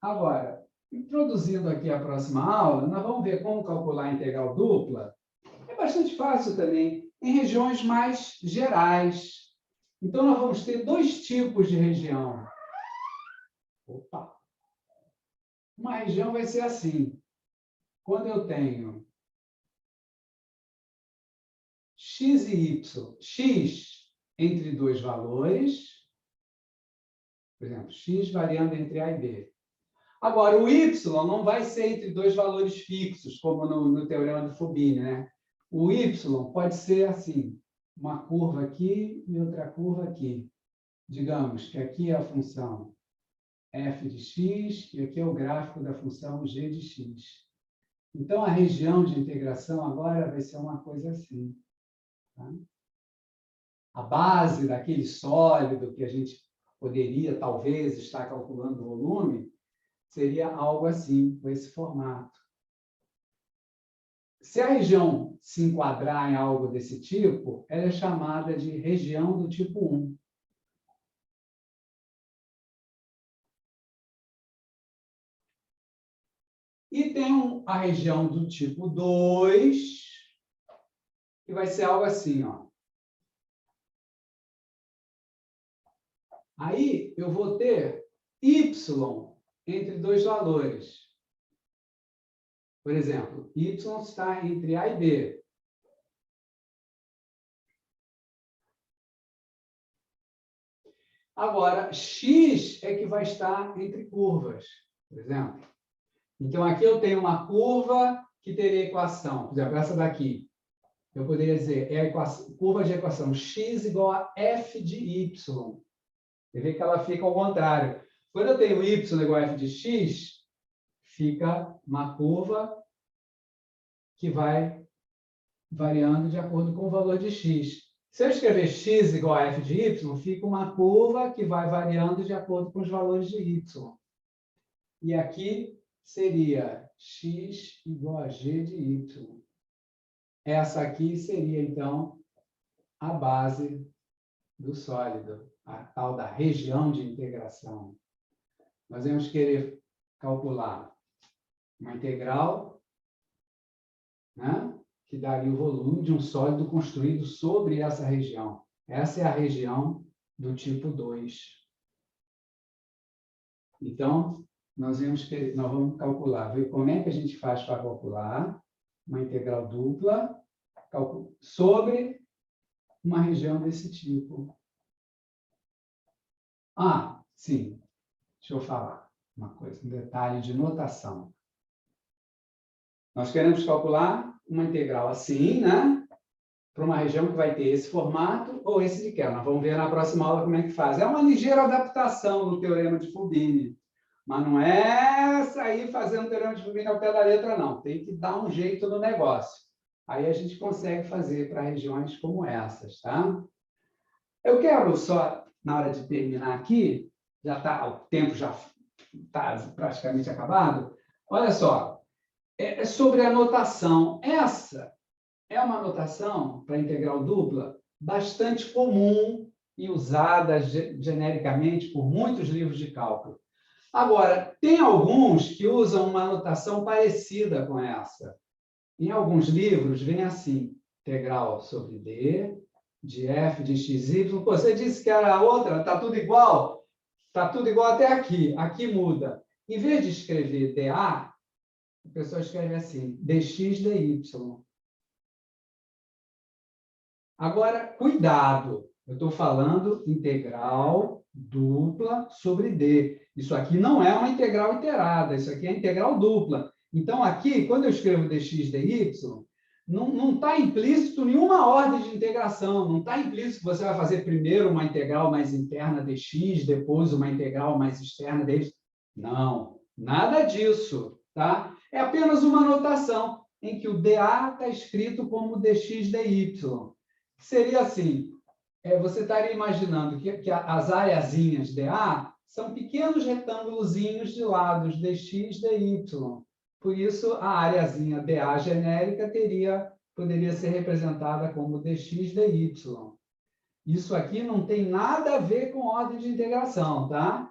Agora, introduzindo aqui a próxima aula, nós vamos ver como calcular a integral dupla. É bastante fácil também, em regiões mais gerais. Então, nós vamos ter 2 tipos de região. Opa! Uma região vai ser assim. Quando eu tenho x e y, x entre 2 valores, por exemplo, x variando entre A e B. Agora, o y não vai ser entre 2 valores fixos, como no teorema de Fubini, né? O y pode ser assim, uma curva aqui e outra curva aqui. Digamos que aqui é a função f de x e aqui é o gráfico da função g de x. Então, a região de integração agora vai ser uma coisa assim. Tá? A base daquele sólido que a gente poderia, talvez, estar calculando o volume, seria algo assim, com esse formato. Se a região se enquadrar em algo desse tipo, ela é chamada de região do tipo 1. E tem a região do tipo 2, que vai ser algo assim, ó. Aí eu vou ter y entre 2 valores. Por exemplo, y está entre A e B. Agora, x é que vai estar entre curvas, por exemplo. Então, aqui eu tenho uma curva que teria equação, por exemplo, essa daqui. Eu poderia dizer, é a curva de equação x igual a f de y. Você vê que ela fica ao contrário. Quando eu tenho y igual a f de x, fica uma curva que vai variando de acordo com o valor de x. Se eu escrever x igual a f de y, fica uma curva que vai variando de acordo com os valores de y. E aqui seria x igual a g de y. Essa aqui seria, então, a base do sólido, a tal da região de integração. Nós vamos querer calcular uma integral, né, que daria o volume de um sólido construído sobre essa região. Essa é a região do tipo 2. Então, nós vamos calcular, ver como é que a gente faz para calcular uma integral dupla sobre uma região desse tipo. Ah, sim. Deixa eu falar uma coisa, um detalhe de notação. Nós queremos calcular uma integral assim, né? Para uma região que vai ter esse formato ou esse de Kerr. Nós vamos ver na próxima aula como é que faz. É uma ligeira adaptação do teorema de Fubini. Mas não é sair fazendo o teorema de Fubini ao pé da letra, não. Tem que dar um jeito no negócio. Aí a gente consegue fazer para regiões como essas, tá? Eu quero só, na hora de terminar aqui, o tempo já está praticamente acabado. Olha só, é sobre a notação. Essa é uma notação para integral dupla bastante comum e usada genericamente por muitos livros de cálculo. Agora, tem alguns que usam uma notação parecida com essa. Em alguns livros, vem assim, integral sobre D, de f de xy. Pô, você disse que era a outra, está tudo igual? Está tudo igual até aqui. Aqui muda. Em vez de escrever dA, a pessoa escreve assim, dx dy. Agora, cuidado. Eu estou falando integral dupla sobre D. Isso aqui não é uma integral iterada, isso aqui é integral dupla. Então, aqui, quando eu escrevo dx, dy, não está implícito nenhuma ordem de integração, não está implícito que você vai fazer primeiro uma integral mais interna dx, depois uma integral mais externa dy. Não, nada disso, tá? É apenas uma notação em que o dA está escrito como dx, dy. Seria assim, você estaria imaginando que as areazinhas dA são pequenos retângulozinhos de lados dx, dy. Por isso, a areazinha dA genérica poderia ser representada como dx, dy. Isso aqui não tem nada a ver com ordem de integração, tá?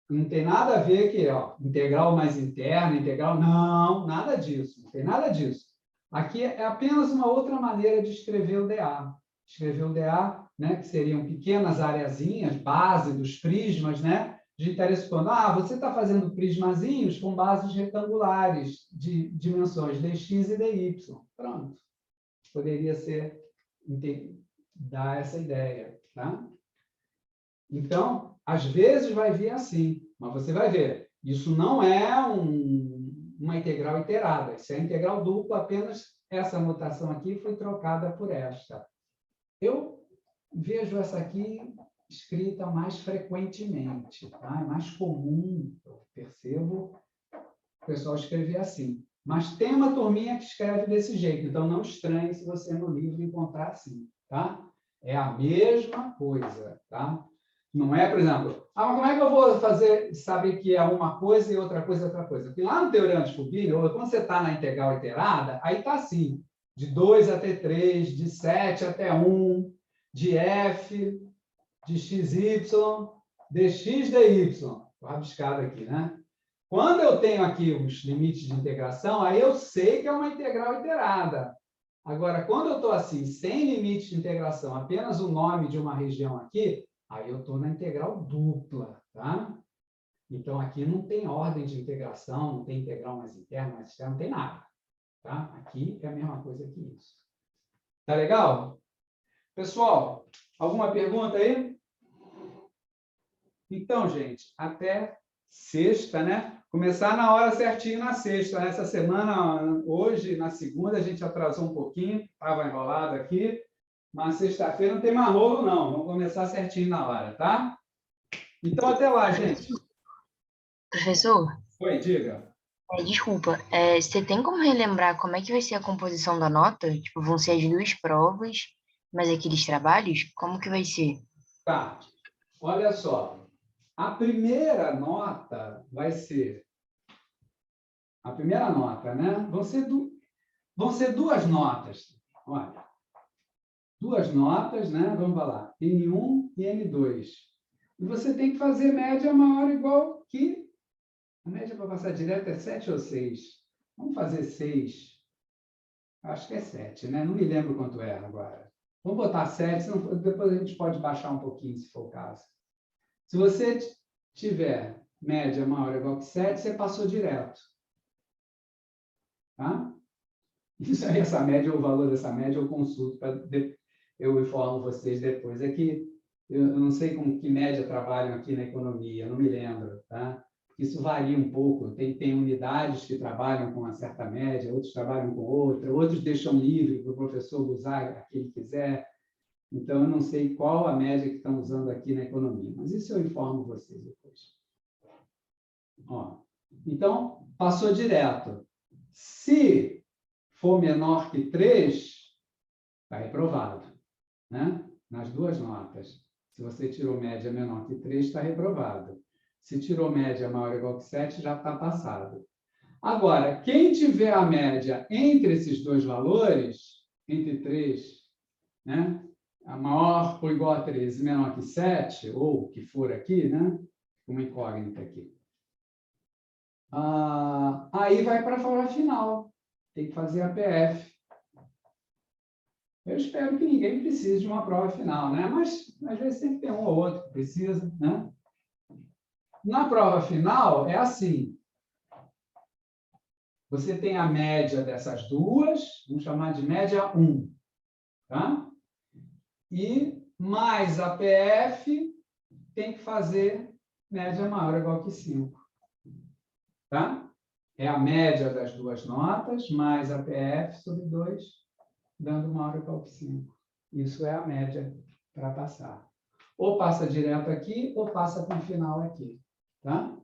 Não tem nada a ver que, integral mais interna, integral... Não, nada disso. Não tem nada disso. Aqui é apenas uma outra maneira de escrever o dA. Escrever o dA, né, que seriam pequenas areazinhas, base dos prismas, né? A gente estaria supondo, você está fazendo prismazinhos com bases retangulares de dimensões dx e dy. Pronto. Poderia dar essa ideia, tá? Então, às vezes vai vir assim, mas você vai ver, isso não é uma integral iterada, isso é integral dupla, apenas essa notação aqui foi trocada por esta. Eu vejo essa aqui escrita mais frequentemente, tá? É mais comum, eu percebo, o pessoal escrever assim. Mas tem uma turminha que escreve desse jeito, então não estranhe se você no livro encontrar assim, tá? É a mesma coisa, tá? Não é, por exemplo, mas como é que eu vou saber que é uma coisa e outra coisa é outra coisa? Porque lá no Teorema de Fubini, ou quando você está na integral iterada, aí está assim, de 2 até 3, de 7 até 1, de f, de xy, dx, dy. Estou rabiscado aqui, né? Quando eu tenho aqui os limites de integração, aí eu sei que é uma integral iterada. Agora, quando eu estou assim, sem limite de integração, apenas o nome de uma região aqui, aí eu estou na integral dupla, tá? Então, aqui não tem ordem de integração, não tem integral mais interna, mais externa, não tem nada, tá? Aqui é a mesma coisa que isso. Tá legal? Pessoal, alguma pergunta aí? Então, gente, até sexta, né? Começar na hora certinho na sexta. Nessa semana, hoje, na segunda, a gente atrasou um pouquinho, estava enrolado aqui, mas sexta-feira não tem mais rolo, não. Vamos começar certinho na hora, tá? Então, até lá, gente. Professor, Oi, diga. desculpa, você tem como relembrar como é que vai ser a composição da nota? Tipo, vão ser as 2 provas, mas aqueles trabalhos, como que vai ser? Tá. Olha só. A primeira nota vai ser... A primeira nota, né? Vão ser 2 notas. Olha. 2 notas, né? Vamos lá. N1 e N2. E você tem que fazer média maior ou igual que... A média para passar direto é 7 ou 6? Vamos fazer 6. Acho que é 7, né? Não me lembro quanto é agora. Vamos botar 7, senão depois a gente pode baixar um pouquinho, se for o caso. Se você tiver média maior ou igual que 7, você passou direto. Tá? Isso aí, essa média, o valor dessa média, eu consulto, eu informo vocês depois. É que eu não sei com que média trabalham aqui na economia, eu não me lembro, tá? Isso varia um pouco. Tem unidades que trabalham com uma certa média, outros trabalham com outra, outros deixam livre para o professor usar a que ele quiser. Então, eu não sei qual a média que estão usando aqui na economia, mas isso eu informo vocês depois. Ó, então, passou direto. Se for menor que 3, está reprovado, né? Nas 2 notas. Se você tirou média menor que 3, está reprovado. Se tirou média maior ou igual que 7, já está passado. Agora, quem tiver a média entre esses 2 valores, entre 3, né? A maior ou igual a 3 e menor que 7, ou o que for aqui, né? Uma incógnita aqui. Aí vai para a prova final. Tem que fazer a PF. Eu espero que ninguém precise de uma prova final, né? Mas às vezes sempre tem um ou outro que precisa, né? Na prova final, é assim. Você tem a média dessas 2, vamos chamar de média 1. Tá? E mais a PF, tem que fazer média maior ou igual que 5. Tá? É a média das duas notas, mais a PF sobre 2, dando maior ou igual que 5. Isso é a média para passar. Ou passa direto aqui, ou passa para o final aqui. Tá?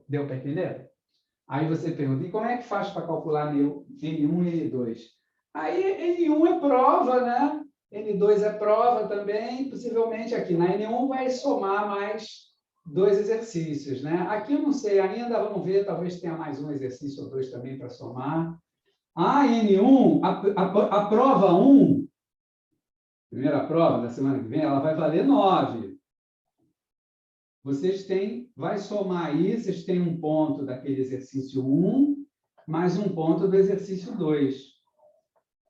Deu para entender? Aí você pergunta, e como é que faz para calcular N1 e N2? Aí N1 é prova, né? N2 é prova também, possivelmente aqui na N1 vai somar mais 2 exercícios, né? Aqui eu não sei ainda, vamos ver, talvez tenha mais um exercício ou 2 também para somar. A N1, a prova 1, primeira prova da semana que vem, ela vai valer 9. Vai somar aí, vocês têm um ponto daquele exercício 1, mais um ponto do exercício 2.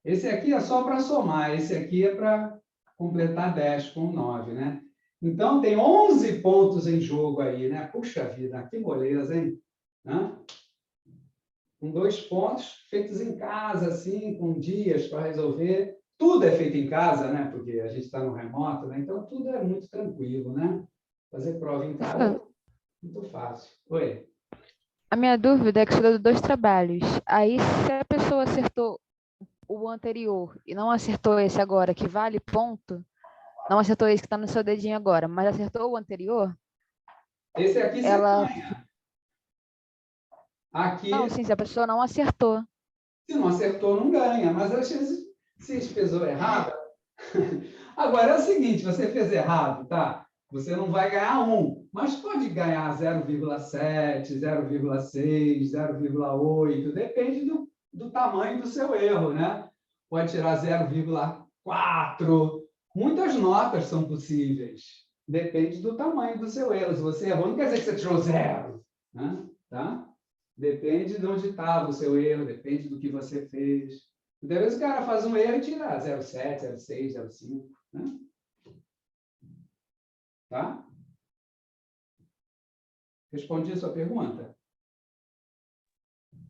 Esse aqui é só para somar, esse aqui é para completar 10 com 9, né? Então, tem 11 pontos em jogo aí, né? Puxa vida, que moleza, hein? Hã? Com 2 pontos feitos em casa, assim, com dias para resolver. Tudo é feito em casa, né? Porque a gente está no remoto, né? Então, tudo é muito tranquilo, né? Fazer prova em casa é muito fácil. Oi? A minha dúvida é que você deu 2 trabalhos. Aí, se a pessoa acertou o anterior e não acertou esse agora, que vale ponto, não acertou esse que está no seu dedinho agora, mas acertou o anterior, Esse aqui você ela... ganha. Aqui, Não, sim, se a pessoa não acertou. se não acertou, não ganha. Mas às vezes você pesou errado. Agora é o seguinte, você fez errado, tá? Você não vai ganhar 1, mas pode ganhar 0,7, 0,6, 0,8, depende do tamanho do seu erro, né? Pode tirar 0,4. Muitas notas são possíveis. Depende do tamanho do seu erro. Se você errou, não quer dizer que você tirou 0, né? Tá? Depende de onde estava o seu erro, depende do que você fez. Muitas vezes o cara faz um erro e tira 0,7, 0,6, 0,5. Né? Tá? Respondi a sua pergunta?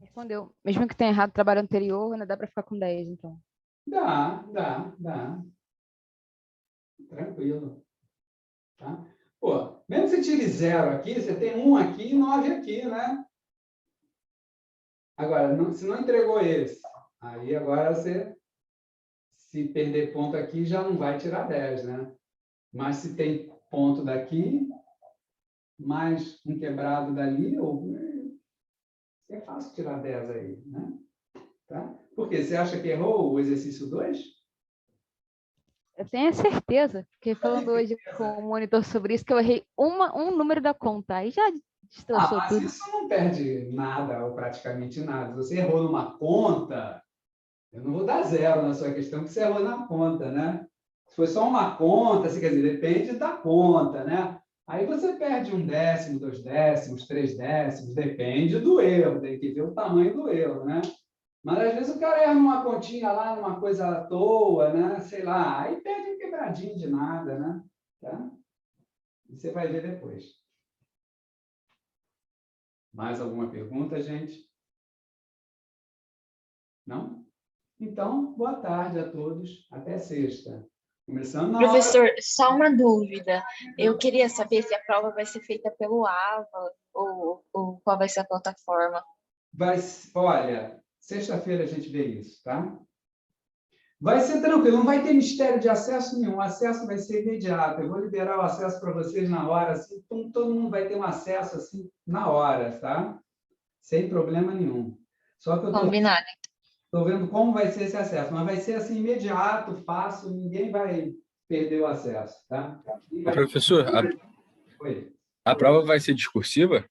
Respondeu. Mesmo que tenha errado o trabalho anterior, ainda dá para ficar com 10, então. Dá. Tranquilo. Tá? Pô, mesmo que você tire 0 aqui, você tem 1 aqui e 9 aqui, né? Agora, se não entregou esse, aí agora você, se perder ponto aqui, já não vai tirar 10, né? Mas se tem ponto daqui, mais um quebrado dali, é fácil tirar 10 aí, né? Tá? Por quê? Você acha que errou o exercício 2? Eu tenho a certeza, porque falando hoje com o monitor sobre isso, que eu errei um número da conta, aí já destroçou Mas tudo. isso não perde nada, ou praticamente nada. Se você errou numa conta, eu não vou dar 0 na sua questão, porque você errou na conta, né? Se foi só uma conta, assim, quer dizer, depende da conta, né? Aí você perde 1 décimo, 2 décimos, 3 décimos, depende do erro, tem que ver o tamanho do erro, né? Mas às vezes o cara erra numa continha lá, numa coisa à toa, né? Sei lá, aí perde um quebradinho de nada, né? Tá? E você vai ver depois. Mais alguma pergunta, gente? Não? Então, boa tarde a todos. Até sexta. Começando na hora. Professor, só uma dúvida. Eu queria saber se a prova vai ser feita pelo AVA ou qual vai ser a plataforma. Olha, sexta-feira a gente vê isso, tá? Vai ser tranquilo, não vai ter mistério de acesso nenhum. O acesso vai ser imediato. Eu vou liberar o acesso para vocês na hora, assim, todo mundo vai ter um acesso assim na hora, tá? Sem problema nenhum. Só que eu Combinado. estou vendo como vai ser esse acesso, mas vai ser assim imediato, fácil, ninguém vai perder o acesso, tá? Professor, Oi. a prova vai ser discursiva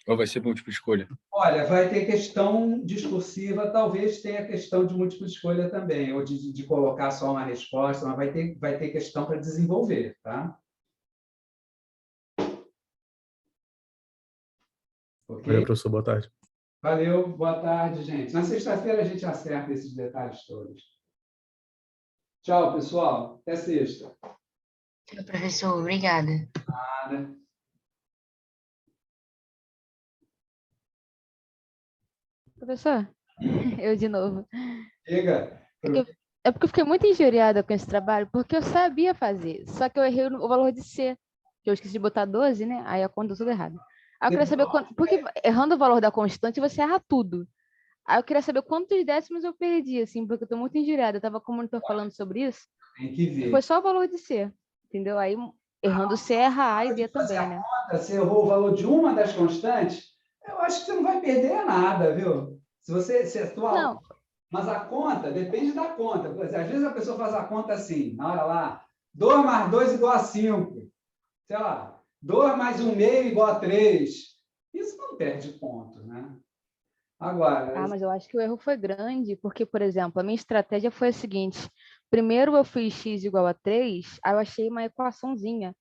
ou vai ser múltipla escolha? Olha, vai ter questão discursiva, talvez tenha questão de múltipla escolha também, ou de colocar só uma resposta, mas vai ter questão para desenvolver, tá? Ok? Valeu, professor. Boa tarde. Valeu, boa tarde, gente. Na sexta-feira a gente acerta esses detalhes todos. Tchau, pessoal. Até sexta. Professor, obrigada. Nada. Professor, eu de novo. Chega. É que eu É porque eu fiquei muito injuriada com esse trabalho, porque eu sabia fazer, só que eu errei o valor de C, que eu esqueci de botar 12, né? Aí a conta deu tudo errado. Aí eu queria saber quanto, porque errando o valor da constante, você erra tudo. Aí eu queria saber quantos décimos eu perdi, assim, porque eu tô muito injuriada. Eu tava com o monitor falando sobre isso, Tem que e ver. foi só o valor de C, entendeu? Aí errando C, erra A e D Fazer também, a né? conta, você errou o valor de uma das constantes, eu acho que você não vai perder nada, viu? Se a tua Não, Mas a conta depende da conta. Por exemplo, às vezes a pessoa faz a conta assim, na hora lá, 2 mais 2 igual a 5. Sei lá, 2 mais 1 meio igual a 3. Isso não perde ponto, né? Agora, mas eu acho que o erro foi grande, porque, por exemplo, a minha estratégia foi a seguinte: primeiro eu fiz x igual a 3, aí eu achei uma equaçãozinha.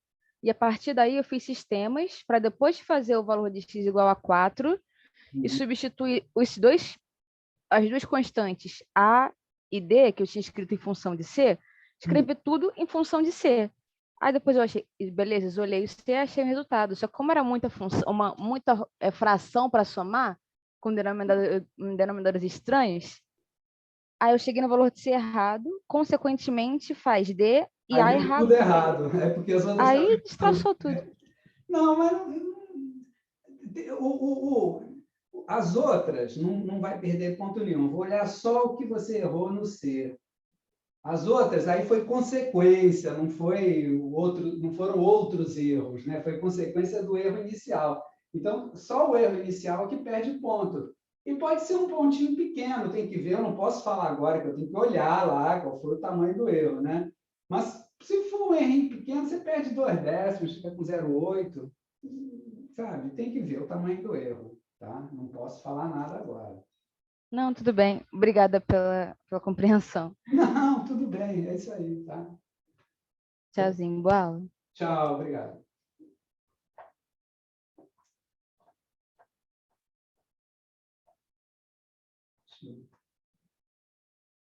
E a partir daí eu fiz sistemas para depois de fazer o valor de x igual a 4 e substituir as duas constantes A e D, que eu tinha escrito em função de C, escrevi tudo em função de C. Aí depois eu achei, beleza, isolei o C e achei o resultado. Só que como era muita função, muita fração para somar, com denominadores estranhos, aí eu cheguei no valor de C errado, consequentemente faz D e aí A deu tudo errado também. errado. É porque as outras Aí estavam... destroçou tudo. Não, mas as outras não vai perder ponto nenhum. Vou olhar só o que você errou no C. As outras, aí foi consequência, não foram outros erros, né? Foi consequência do erro inicial. Então, só o erro inicial que perde ponto. E pode ser um pontinho pequeno, tem que ver, eu não posso falar agora, que eu tenho que olhar lá qual foi o tamanho do erro, né? Mas se for um errinho pequeno, você perde 2 décimos, fica com 0,8, sabe? Tem que ver o tamanho do erro, tá? Não posso falar nada agora. Não, tudo bem. Obrigada pela compreensão. Não, tudo bem, é isso aí, tá? Tchauzinho, boa aula. Tchau, obrigado. Sim.